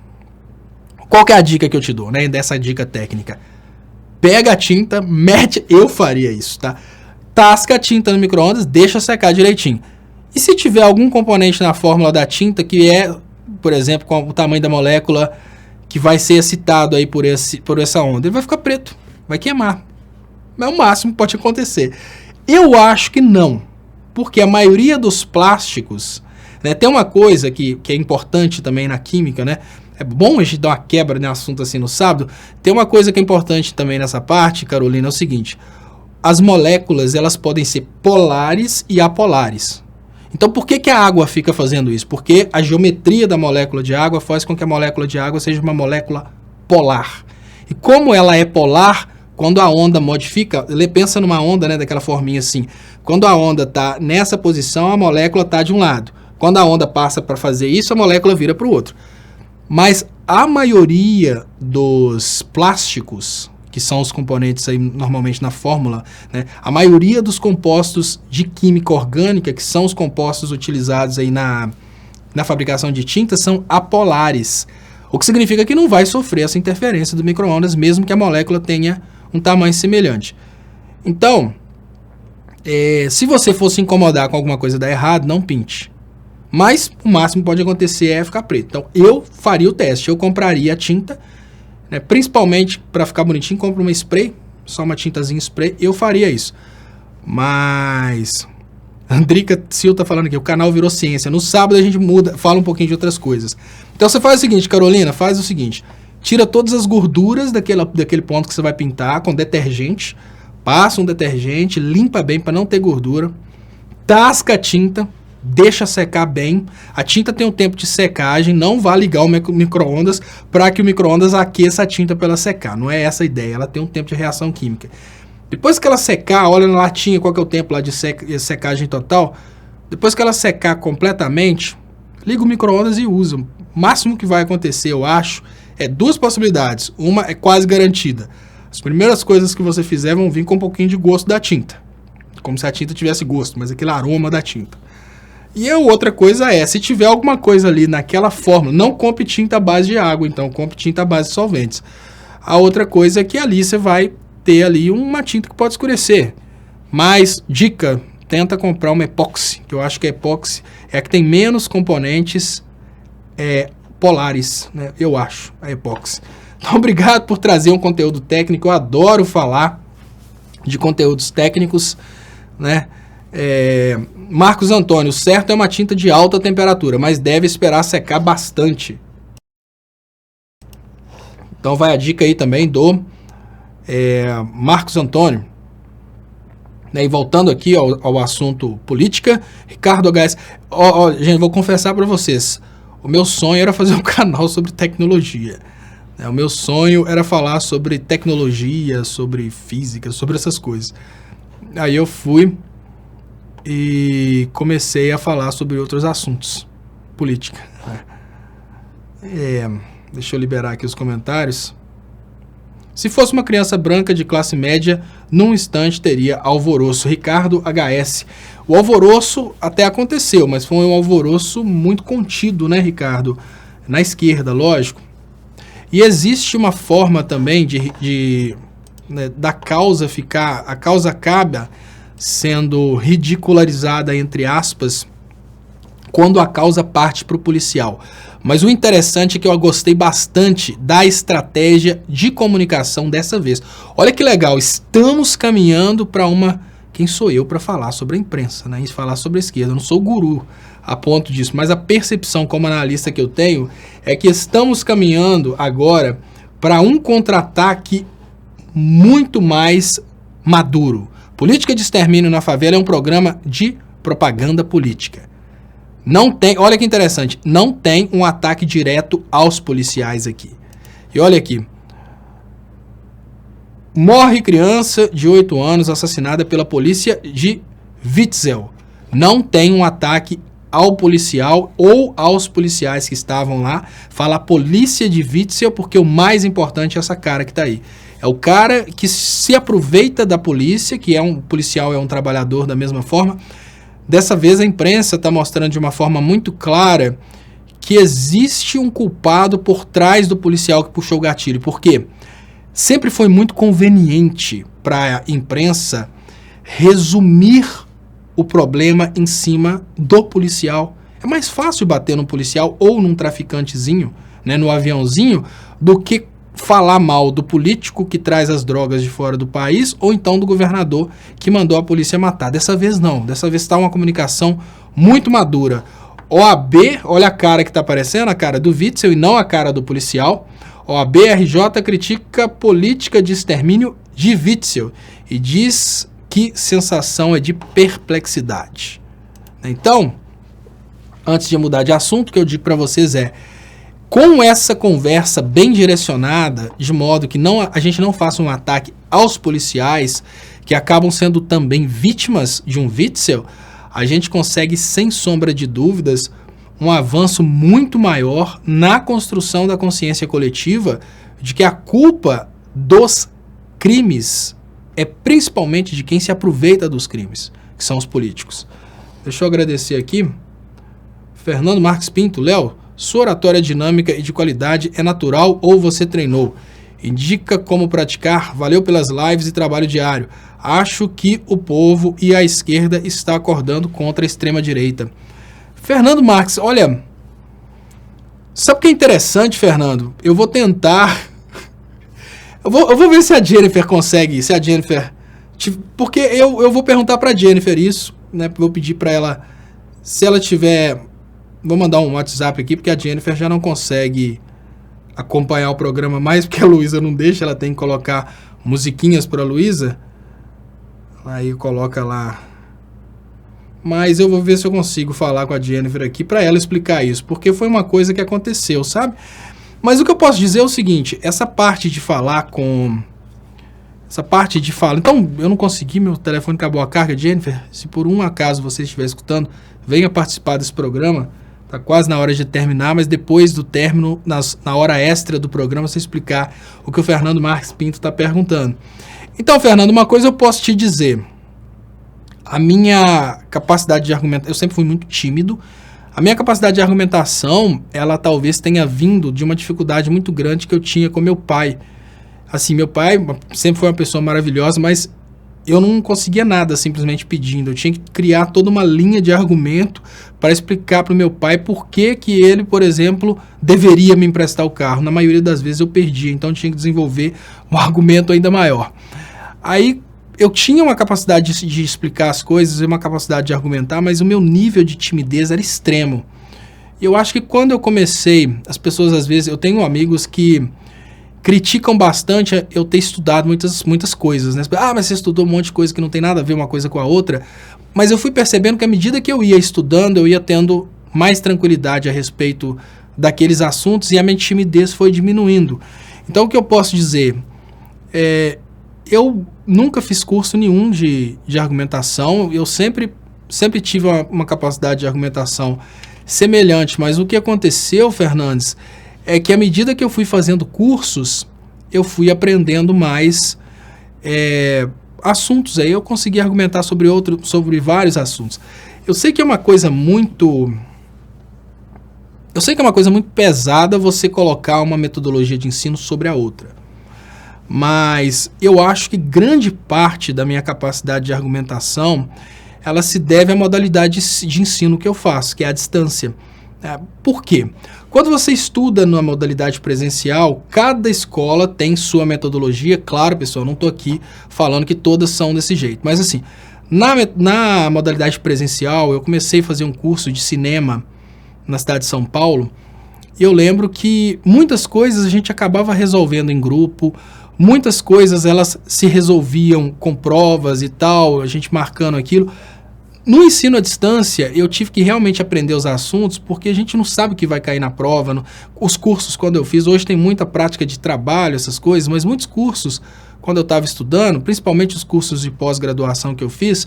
qual que é a dica que eu te dou, né? Dessa dica técnica? Pega a tinta, mete, eu faria isso, tá? Tasca a tinta no micro-ondas, deixa secar direitinho. E se tiver algum componente na fórmula da tinta que é, por exemplo, com o tamanho da molécula que vai ser excitado aí por essa onda, ele vai ficar preto, vai queimar. É o máximo que pode acontecer. Eu acho que não, porque a maioria dos plásticos, né, tem uma coisa que é importante também na química, né? É bom a gente dar uma quebra no assunto assim no sábado. Tem uma coisa que é importante também nessa parte, Carolina, é o seguinte: as moléculas, elas podem ser polares e apolares. Então, por que a água fica fazendo isso? Porque a geometria da molécula de água faz com que a molécula de água seja uma molécula polar. E como ela é polar, quando a onda modifica, ele pensa numa onda, né, daquela forminha assim. Quando a onda está nessa posição, a molécula está de um lado. Quando a onda passa para fazer isso, a molécula vira para o outro. Mas a maioria dos plásticos, que são os componentes aí normalmente na fórmula, né, a maioria dos compostos de química orgânica, que são os compostos utilizados aí na fabricação de tinta, são apolares. O que significa que não vai sofrer essa interferência do micro-ondas, mesmo que a molécula tenha um tamanho semelhante. Então, se você for se incomodar com alguma coisa dar errado, não pinte. Mas o máximo que pode acontecer é ficar preto. Então, eu faria o teste. Eu compraria a tinta, né, principalmente para ficar bonitinho, compro uma spray, só uma tintazinha spray, eu faria isso. Mas a Andrica Sil tá falando aqui, o canal virou ciência. No sábado a gente fala um pouquinho de outras coisas. Então você faz o seguinte, Carolina, faz o seguinte: tira todas as gorduras daquele ponto que você vai pintar com detergente, passa um detergente, limpa bem para não ter gordura, tasca a tinta, deixa secar bem. A tinta tem um tempo de secagem, não vai ligar o micro-ondas para que o micro-ondas aqueça a tinta para ela secar. Não é essa a ideia, ela tem um tempo de reação química. Depois que ela secar, olha na latinha qual que é o tempo lá de secagem total. Depois que ela secar completamente, liga o micro-ondas e usa. O máximo que vai acontecer, eu acho, é duas possibilidades. Uma é quase garantida. As primeiras coisas que você fizer vão vir com um pouquinho de gosto da tinta. Como se a tinta tivesse gosto, mas aquele aroma da tinta. E a outra coisa é, se tiver alguma coisa ali naquela fórmula, não compre tinta à base de água, então compre tinta à base de solventes. A outra coisa é que ali você vai ter ali uma tinta que pode escurecer. Mas, dica, tenta comprar uma epóxi, que eu acho que a epóxi é a que tem menos componentes polares, né? Eu acho, a epóxi. Então, obrigado por trazer um conteúdo técnico, eu adoro falar de conteúdos técnicos, né? Marcos Antônio, certo é uma tinta de alta temperatura, mas deve esperar secar bastante. Então vai a dica aí também do Marcos Antônio. Né, e voltando aqui ao assunto política, Ricardo HS. Gente, vou confessar para vocês, o meu sonho era fazer um canal sobre tecnologia. O meu sonho era falar sobre tecnologia, sobre física, sobre essas coisas. Aí eu fui e comecei a falar sobre outros assuntos, política. Deixa eu liberar aqui os comentários. Se fosse uma criança branca de classe média, num instante teria alvoroço. Ricardo HS. O alvoroço até aconteceu, mas foi um alvoroço muito contido, né, Ricardo? Na esquerda, lógico. E existe uma forma também da causa ficar... A causa acaba sendo ridicularizada, entre aspas, quando a causa parte para o policial. Mas o interessante é que eu gostei bastante da estratégia de comunicação dessa vez. Olha que legal, estamos caminhando para uma... Quem sou eu para falar sobre a imprensa, né? E falar sobre a esquerda? Eu não sou guru a ponto disso, mas a percepção como analista que eu tenho é que estamos caminhando agora para um contra-ataque muito mais maduro. Política de Extermínio na Favela é um programa de propaganda política. Não tem, olha que interessante, não tem um ataque direto aos policiais aqui. E olha aqui. Morre criança de 8 anos assassinada pela polícia de Witzel. Não tem um ataque ao policial ou aos policiais que estavam lá. Fala polícia de Witzel, porque o mais importante é essa cara que tá aí. É o cara que se aproveita da polícia, que é um policial, é um trabalhador da mesma forma. Dessa vez a imprensa está mostrando de uma forma muito clara que existe um culpado por trás do policial que puxou o gatilho. Por quê? Sempre foi muito conveniente para a imprensa resumir o problema em cima do policial. É mais fácil bater num policial ou num traficantezinho, né, no aviãozinho, do que falar mal do político que traz as drogas de fora do país ou então do governador que mandou a polícia matar. Dessa vez não. Dessa vez está uma comunicação muito madura. OAB, olha a cara que está aparecendo, a cara do Witzel e não a cara do policial. OAB RJ critica política de extermínio de Witzel e diz que sensação é de perplexidade. Então, antes de mudar de assunto, o que eu digo para vocês é: com essa conversa bem direcionada, de modo que a gente não faça um ataque aos policiais, que acabam sendo também vítimas de um Witzel, a gente consegue, sem sombra de dúvidas, um avanço muito maior na construção da consciência coletiva de que a culpa dos crimes é principalmente de quem se aproveita dos crimes, que são os políticos. Deixa eu agradecer aqui. Fernando Marques Pinto, Léo, sua oratória dinâmica e de qualidade é natural ou você treinou? Indica como praticar, valeu pelas lives e trabalho diário. Acho que o povo e a esquerda está acordando contra a extrema-direita. Fernando Marques, olha, sabe o que é interessante, Fernando? Eu vou tentar... eu vou ver se a Jennifer consegue, se a Jennifer... Porque eu vou perguntar para a Jennifer isso, né? Vou pedir para ela, se ela tiver... Vou mandar um WhatsApp aqui, porque a Jennifer já não consegue acompanhar o programa mais, porque a Luísa não deixa, ela tem que colocar musiquinhas para a Luísa. Aí coloca lá. Mas eu vou ver se eu consigo falar com a Jennifer aqui para ela explicar isso, porque foi uma coisa que aconteceu, sabe? Mas o que eu posso dizer é o seguinte, essa parte de falar... Então, eu não consegui, meu telefone acabou a carga. Jennifer, se por um acaso você estiver escutando, venha participar desse programa. Tá quase na hora de terminar, mas depois do término, na hora extra do programa, você explicar o que o Fernando Marques Pinto está perguntando. Então, Fernando, uma coisa eu posso te dizer. A minha capacidade de argumentar... Eu sempre fui muito tímido. A minha capacidade de argumentação, ela talvez tenha vindo de uma dificuldade muito grande que eu tinha com meu pai. Assim, meu pai sempre foi uma pessoa maravilhosa, mas eu não conseguia nada simplesmente pedindo. Eu tinha que criar toda uma linha de argumento para explicar para o meu pai por que ele, por exemplo, deveria me emprestar o carro. Na maioria das vezes eu perdia, então eu tinha que desenvolver um argumento ainda maior. Aí eu tinha uma capacidade de explicar as coisas e uma capacidade de argumentar, mas o meu nível de timidez era extremo. E eu acho que quando eu comecei, as pessoas às vezes... Eu tenho amigos que criticam bastante eu ter estudado muitas coisas, né? Ah, mas você estudou um monte de coisa que não tem nada a ver uma coisa com a outra. Mas eu fui percebendo que à medida que eu ia estudando, eu ia tendo mais tranquilidade a respeito daqueles assuntos e a minha timidez foi diminuindo. Então, o que eu posso dizer? Eu nunca fiz curso nenhum de argumentação, eu sempre tive uma capacidade de argumentação semelhante, mas o que aconteceu, Fernandes, é que à medida que eu fui fazendo cursos, eu fui aprendendo mais assuntos. Aí eu consegui argumentar sobre vários assuntos. Eu sei que é uma coisa muito pesada você colocar uma metodologia de ensino sobre a outra. Mas eu acho que grande parte da minha capacidade de argumentação, ela se deve à modalidade de ensino que eu faço, que é a distância. Por quê? Quando você estuda numa modalidade presencial, cada escola tem sua metodologia. Claro, pessoal, não estou aqui falando que todas são desse jeito. Mas assim, na modalidade presencial, eu comecei a fazer um curso de cinema na cidade de São Paulo. E eu lembro que muitas coisas a gente acabava resolvendo em grupo. Muitas coisas elas se resolviam com provas e tal, a gente marcando aquilo. No ensino à distância, eu tive que realmente aprender os assuntos, porque a gente não sabe o que vai cair na prova. Os cursos, quando eu fiz, hoje tem muita prática de trabalho, essas coisas, mas muitos cursos, quando eu estava estudando, principalmente os cursos de pós-graduação que eu fiz,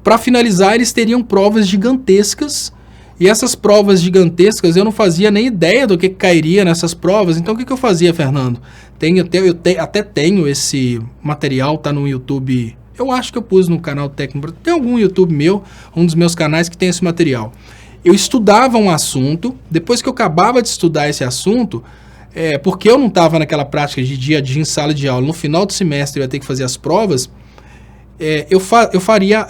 Para finalizar, eles teriam provas gigantescas, e essas provas gigantescas eu não fazia nem ideia do que cairia nessas provas. Então o que eu fazia, Fernando? Até tenho esse material, tá no YouTube. Eu acho que eu pus no canal Técnico. Tem algum YouTube meu, um dos meus canais que tem esse material. Eu estudava um assunto, depois que eu acabava de estudar esse assunto, porque eu não estava naquela prática de dia a dia em sala de aula, no final do semestre eu ia ter que fazer as provas, eu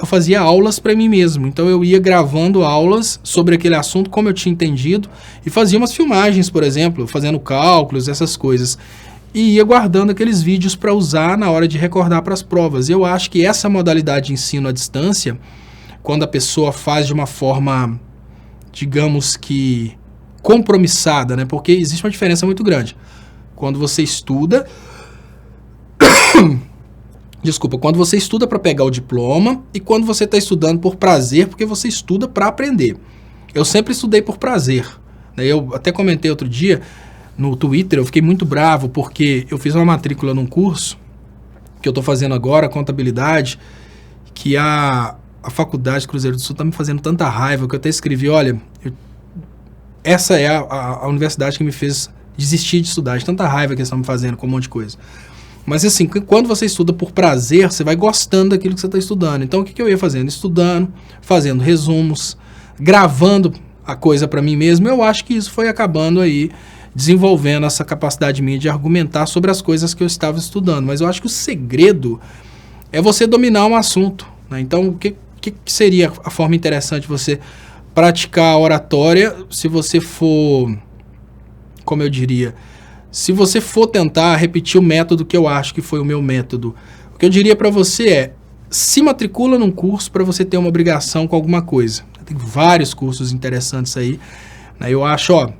fazia aulas para mim mesmo. Então eu ia gravando aulas sobre aquele assunto, como eu tinha entendido, e fazia umas filmagens, por exemplo, fazendo cálculos, essas coisas. E ia guardando aqueles vídeos para usar na hora de recordar para as provas. Eu acho que essa modalidade de ensino à distância, quando a pessoa faz de uma forma, digamos que compromissada, né? Porque existe uma diferença muito grande. Quando você estuda... Desculpa, quando você estuda para pegar o diploma e quando você está estudando por prazer, porque você estuda para aprender. Eu sempre estudei por prazer. Eu até comentei outro dia no Twitter, eu fiquei muito bravo porque eu fiz uma matrícula num curso que eu estou fazendo agora, contabilidade, que a faculdade Cruzeiro do Sul está me fazendo tanta raiva que eu até escrevi, olha, essa é a universidade que me fez desistir de estudar, de tanta raiva que eles estão me fazendo com um monte de coisa. Mas assim, quando você estuda por prazer, você vai gostando daquilo que você está estudando. Então o que eu ia fazendo? Estudando, fazendo resumos, gravando a coisa para mim mesmo. Eu acho que isso foi acabando aí, desenvolvendo essa capacidade minha de argumentar sobre as coisas que eu estava estudando. Mas eu acho que o segredo é você dominar um assunto, né? Então, o que seria a forma interessante de você praticar a oratória se você for, como eu diria, se você for tentar repetir o método que eu acho que foi o meu método? O que eu diria para você é, se matricula num curso para você ter uma obrigação com alguma coisa. Tem vários cursos interessantes aí, né? Eu acho,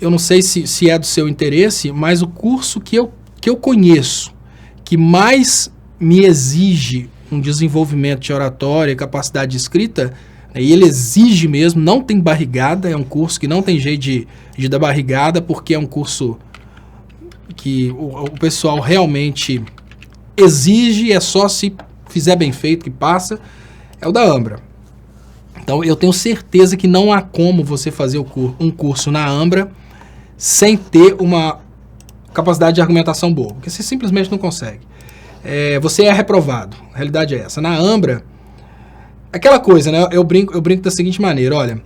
eu não sei se é do seu interesse, mas o curso que eu conheço, que mais me exige um desenvolvimento de oratória, capacidade de escrita, e ele exige mesmo, não tem barrigada, é um curso que não tem jeito de dar barrigada, porque é um curso que o pessoal realmente exige, é só se fizer bem feito que passa, é o da Ambra. Então eu tenho certeza que não há como você fazer um curso na Ambra sem ter uma capacidade de argumentação boa, porque você simplesmente não consegue. Você é reprovado, a realidade é essa. Na Ambra, aquela coisa, né? Eu brinco da seguinte maneira, olha,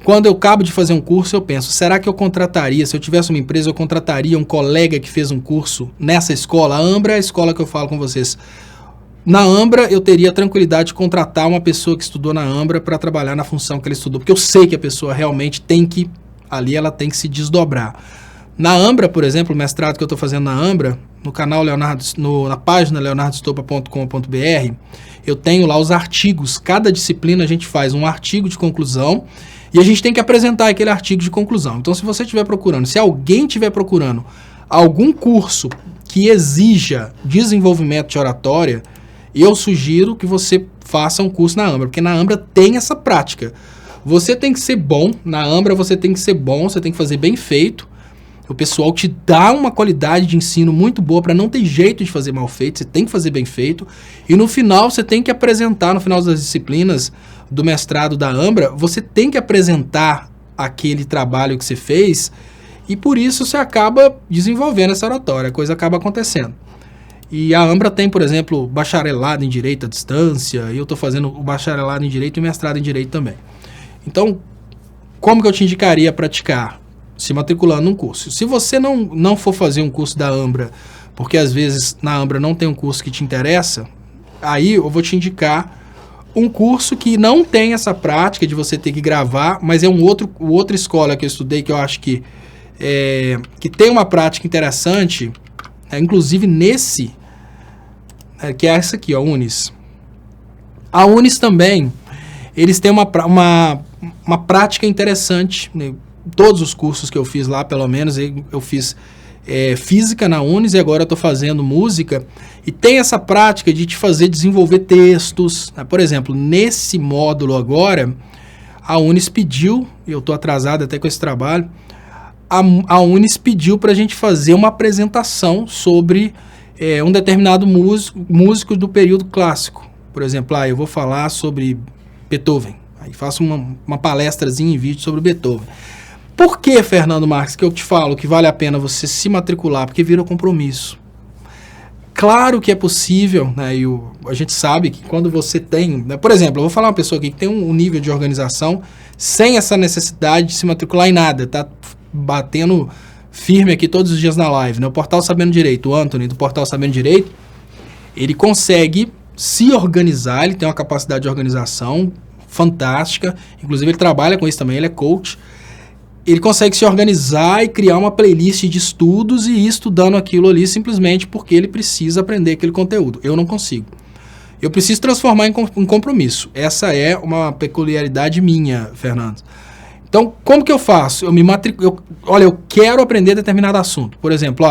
quando eu acabo de fazer um curso, eu penso, será que eu contrataria, se eu tivesse uma empresa, eu contrataria um colega que fez um curso nessa escola? A Ambra é a escola que eu falo com vocês. Na Ambra, eu teria a tranquilidade de contratar uma pessoa que estudou na Ambra para trabalhar na função que ela estudou, porque eu sei que a pessoa realmente ali ela tem que se desdobrar. Na Ambra, por exemplo, o mestrado que eu estou fazendo na Ambra, no canal na página leonardostopa.com.br, eu tenho lá os artigos. Cada disciplina a gente faz um artigo de conclusão e a gente tem que apresentar aquele artigo de conclusão. Então, se você estiver procurando, se alguém estiver procurando algum curso que exija desenvolvimento de oratória, eu sugiro que você faça um curso na Ambra, porque na Ambra tem essa prática. Você tem que ser bom, na Ambra você tem que ser bom, você tem que fazer bem feito. O pessoal te dá uma qualidade de ensino muito boa para não ter jeito de fazer mal feito, você tem que fazer bem feito. E no final você tem que apresentar, no final das disciplinas do mestrado da Ambra, você tem que apresentar aquele trabalho que você fez e por isso você acaba desenvolvendo essa oratória, a coisa acaba acontecendo. E a Ambra tem, por exemplo, bacharelado em Direito à distância, e eu estou fazendo o bacharelado em Direito e o mestrado em Direito também. Então, como que eu te indicaria a praticar? Se matriculando num curso. Se você não for fazer um curso da Ambra, porque às vezes na Ambra não tem um curso que te interessa, aí eu vou te indicar um curso que não tem essa prática de você ter que gravar, mas é outra escola que eu estudei que eu acho que tem uma prática interessante, inclusive nesse, que é essa aqui, a Unis. A Unis também, eles têm uma prática interessante, né? Todos os cursos que eu fiz lá, pelo menos, eu fiz física na Unis e agora eu estou fazendo música. E tem essa prática de te fazer desenvolver textos, né? Por exemplo, nesse módulo agora, a Unis pediu, eu estou atrasado até com esse trabalho, a Unis pediu para a gente fazer uma apresentação sobre um determinado músico do período clássico. Por exemplo, eu vou falar sobre Beethoven. Aí faço uma palestrazinha em vídeo sobre Beethoven. Por que, Fernando Marques, que eu te falo que vale a pena você se matricular? Porque vira compromisso. Claro que é possível, né? A gente sabe que quando você tem... Né, por exemplo, eu vou falar uma pessoa aqui que tem um nível de organização sem essa necessidade de se matricular em nada. Tá batendo firme aqui todos os dias na live. Né? O Portal Sabendo Direito, o Anthony do Portal Sabendo Direito, ele consegue se organizar, ele tem uma capacidade de organização fantástica. Inclusive, ele trabalha com isso também, ele é coach. Ele consegue se organizar e criar uma playlist de estudos e ir estudando aquilo ali simplesmente porque ele precisa aprender aquele conteúdo. Eu não consigo. Eu preciso transformar em compromisso. Essa é uma peculiaridade minha, Fernando. Então, como que eu faço? Eu me matriculo. Olha, eu quero aprender determinado assunto. Por exemplo,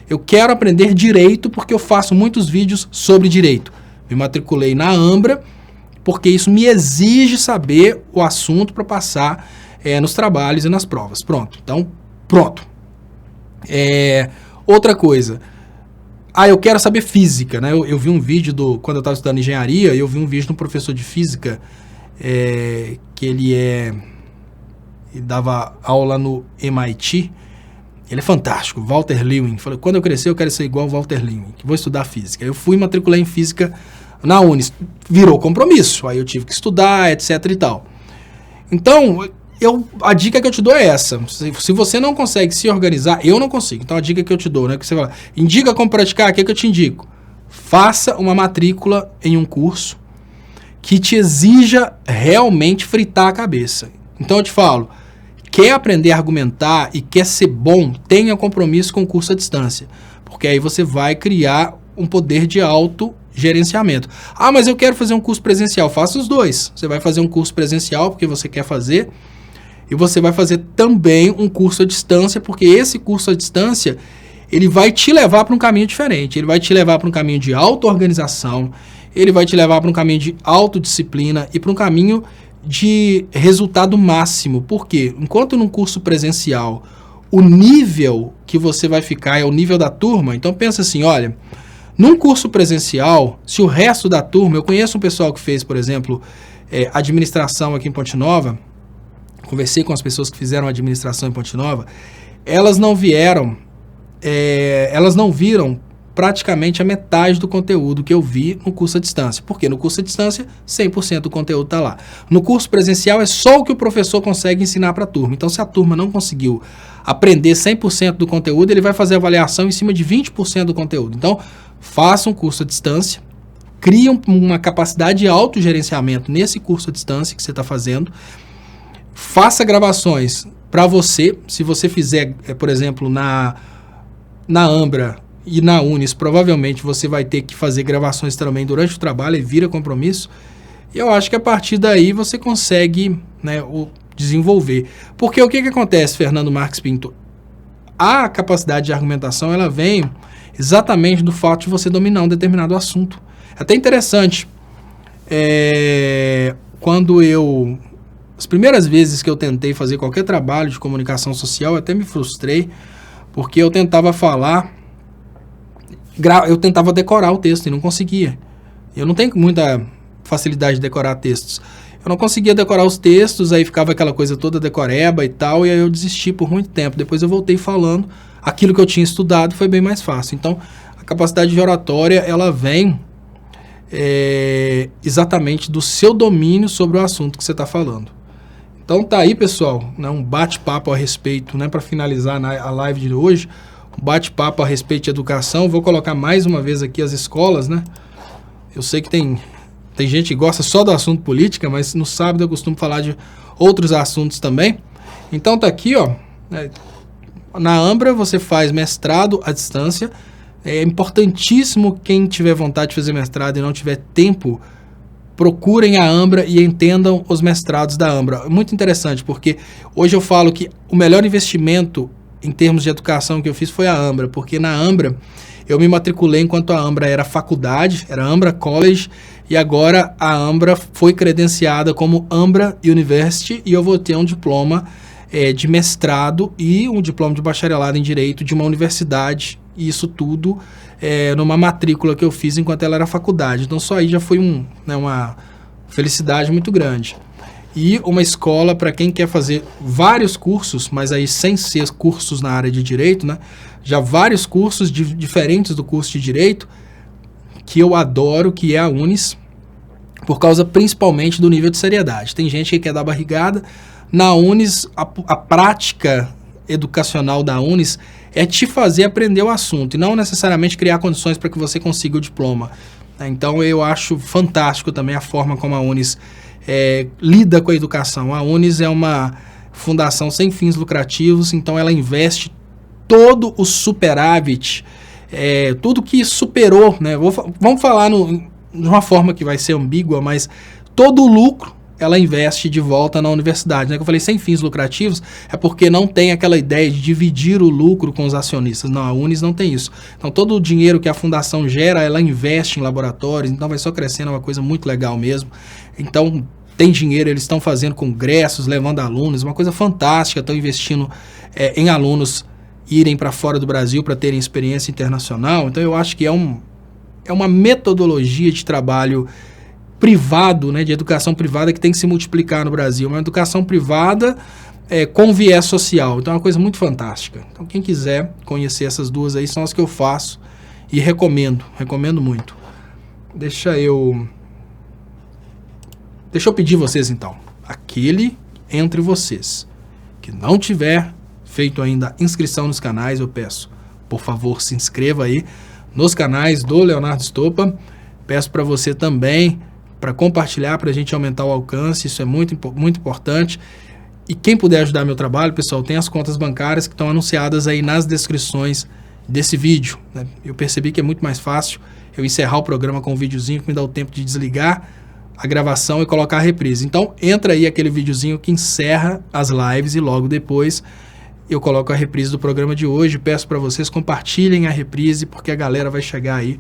eu quero aprender direito porque eu faço muitos vídeos sobre direito. Me matriculei na Ambra porque isso me exige saber o assunto para passar nos trabalhos e nas provas. Pronto. Então, pronto. Outra coisa. Eu quero saber física, né? Eu vi um vídeo quando eu estava estudando engenharia, eu vi um vídeo de um professor de física que ele dava aula no MIT. Ele é fantástico, Walter Lewin. Falei, quando eu crescer eu quero ser igual ao Walter Lewin, que vou estudar física. Eu fui matricular em física na Unis. Virou compromisso. Aí eu tive que estudar, etc e tal. Então, a dica que eu te dou é essa. Se você não consegue se organizar, eu não consigo. Então a dica que eu te dou, né? Que você fala, indica como praticar, o que eu te indico? Faça uma matrícula em um curso que te exija realmente fritar a cabeça. Então eu te falo, quer aprender a argumentar e quer ser bom, tenha compromisso com o curso à distância. Porque aí você vai criar um poder de autogerenciamento. Mas eu quero fazer um curso presencial. Faça os dois. Você vai fazer um curso presencial porque você quer fazer. E você vai fazer também um curso à distância, porque esse curso à distância, ele vai te levar para um caminho diferente. Ele vai te levar para um caminho de auto-organização, ele vai te levar para um caminho de autodisciplina e para um caminho de resultado máximo. Por quê? Enquanto num curso presencial, o nível que você vai ficar é o nível da turma, então pensa assim, olha, num curso presencial, se o resto da turma, eu conheço um pessoal que fez, por exemplo, administração aqui em Ponte Nova, conversei com as pessoas que fizeram administração em Ponte Nova, elas não viram praticamente a metade do conteúdo que eu vi no curso à distância. Porque no curso à distância, 100% do conteúdo está lá. No curso presencial é só o que o professor consegue ensinar para a turma. Então, se a turma não conseguiu aprender 100% do conteúdo, ele vai fazer avaliação em cima de 20% do conteúdo. Então, faça um curso à distância, crie uma capacidade de autogerenciamento nesse curso à distância que você está fazendo. Faça gravações para você. Se você fizer, por exemplo, na Ambra e na Unis, provavelmente você vai ter que fazer gravações também durante o trabalho e vira compromisso. E eu acho que a partir daí você consegue, né, desenvolver. Porque o que acontece, Fernando Marques Pinto? A capacidade de argumentação, ela vem exatamente do fato de você dominar um determinado assunto. É até interessante, as primeiras vezes que eu tentei fazer qualquer trabalho de comunicação social, eu até me frustrei, porque eu tentava eu tentava decorar o texto e não conseguia. Eu não tenho muita facilidade de decorar textos. Eu não conseguia decorar os textos, aí ficava aquela coisa toda decoreba e tal, e aí eu desisti por muito tempo. Depois eu voltei falando aquilo que eu tinha estudado, foi bem mais fácil. Então, a capacidade de oratória, ela vem exatamente do seu domínio sobre o assunto que você está falando. Então tá aí, pessoal, né, um bate-papo a respeito, né, para finalizar a live de hoje, um bate-papo a respeito de educação. Vou colocar mais uma vez aqui as escolas, né? Eu sei que tem gente que gosta só do assunto política, mas no sábado eu costumo falar de outros assuntos também. Então tá aqui, ó, né, na Ambra você faz mestrado à distância. É importantíssimo quem tiver vontade de fazer mestrado e não tiver tempo, procurem a Ambra e entendam os mestrados da Ambra. É muito interessante, porque hoje eu falo que o melhor investimento em termos de educação que eu fiz foi a Ambra, porque na Ambra eu me matriculei enquanto a Ambra era faculdade, era Ambra College, e agora a Ambra foi credenciada como Ambra University e eu vou ter um diploma de mestrado e um diploma de bacharelado em Direito de uma universidade, e isso tudo numa matrícula que eu fiz enquanto ela era faculdade. Então só aí já foi uma felicidade muito grande. E uma escola para quem quer fazer vários cursos, mas aí sem ser cursos na área de direito, né? Já vários cursos diferentes do curso de direito, que eu adoro, que é a Unis, por causa principalmente do nível de seriedade. Tem gente que quer dar barrigada. Na Unis, a prática educacional da Unis é te fazer aprender o assunto, e não necessariamente criar condições para que você consiga o diploma. Então eu acho fantástico também a forma como a Unis lida com a educação. A Unis é uma fundação sem fins lucrativos, então ela investe todo o superávit, tudo que superou, né? Vamos falar de uma forma que vai ser ambígua, mas todo o lucro ela investe de volta na universidade. Né? Que eu falei sem fins lucrativos é porque não tem aquela ideia de dividir o lucro com os acionistas. Não, a Unis não tem isso. Então todo o dinheiro que a fundação gera, ela investe em laboratórios, então vai só crescendo, é uma coisa muito legal mesmo. Então tem dinheiro, eles estão fazendo congressos, levando alunos, uma coisa fantástica, estão investindo em alunos irem para fora do Brasil para terem experiência internacional. Então eu acho que é uma metodologia de trabalho privado, né, de educação privada que tem que se multiplicar no Brasil. Uma educação privada com viés social. Então é uma coisa muito fantástica. Então quem quiser conhecer essas duas aí são as que eu faço e recomendo muito. Deixa eu pedir vocês então, aquele entre vocês que não tiver feito ainda inscrição nos canais, eu peço, por favor, se inscreva aí nos canais do Leonardo Estopa. Peço para você também para compartilhar, para a gente aumentar o alcance, isso é muito importante. E quem puder ajudar meu trabalho, pessoal, tem as contas bancárias que estão anunciadas aí nas descrições desse vídeo. Né? Eu percebi que é muito mais fácil eu encerrar o programa com um videozinho que me dá o tempo de desligar a gravação e colocar a reprise. Então entra aí aquele videozinho que encerra as lives e logo depois eu coloco a reprise do programa de hoje. Peço para vocês compartilhem a reprise, porque a galera vai chegar aí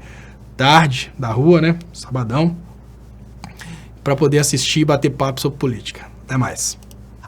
tarde da rua, né? Sabadão, para poder assistir e bater papo sobre política. Até mais.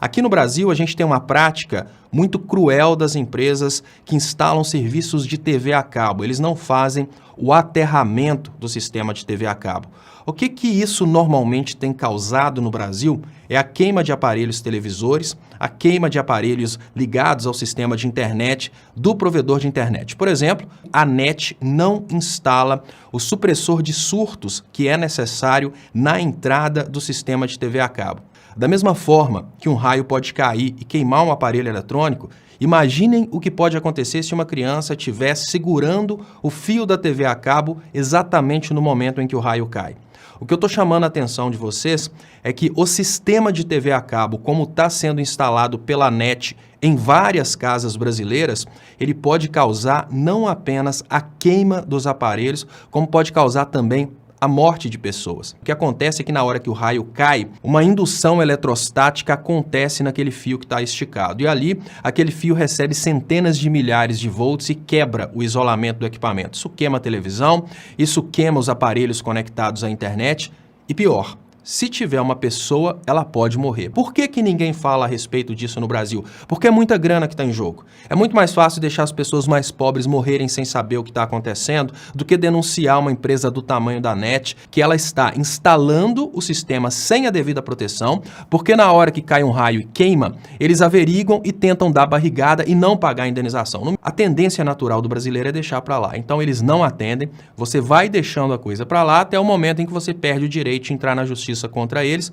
Aqui no Brasil, a gente tem uma prática muito cruel das empresas que instalam serviços de TV a cabo. Eles não fazem o aterramento do sistema de TV a cabo. O que isso normalmente tem causado no Brasil é a queima de aparelhos televisores, a queima de aparelhos ligados ao sistema de internet do provedor de internet. Por exemplo, a NET não instala o supressor de surtos que é necessário na entrada do sistema de TV a cabo. Da mesma forma que um raio pode cair e queimar um aparelho eletrônico, imaginem o que pode acontecer se uma criança estiver segurando o fio da TV a cabo exatamente no momento em que o raio cai. O que eu estou chamando a atenção de vocês é que o sistema de TV a cabo, como está sendo instalado pela NET em várias casas brasileiras, ele pode causar não apenas a queima dos aparelhos, como pode causar também a morte de pessoas. O que acontece é que na hora que o raio cai, uma indução eletrostática acontece naquele fio que está esticado. E ali, aquele fio recebe centenas de milhares de volts e quebra o isolamento do equipamento. Isso queima a televisão, isso queima os aparelhos conectados à internet e pior, se tiver uma pessoa, ela pode morrer. Por que ninguém fala a respeito disso no Brasil? Porque é muita grana que está em jogo. É muito mais fácil deixar as pessoas mais pobres morrerem sem saber o que está acontecendo do que denunciar uma empresa do tamanho da NET que ela está instalando o sistema sem a devida proteção, porque na hora que cai um raio e queima, eles averiguam e tentam dar barrigada e não pagar a indenização. A tendência natural do brasileiro é deixar para lá. Então eles não atendem, você vai deixando a coisa para lá até o momento em que você perde o direito de entrar na justiça contra eles.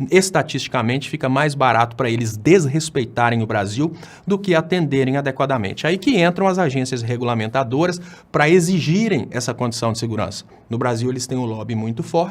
Estatisticamente fica mais barato para eles desrespeitarem o Brasil do que atenderem adequadamente. Aí que entram as agências regulamentadoras para exigirem essa condição de segurança. No Brasil eles têm um lobby muito forte.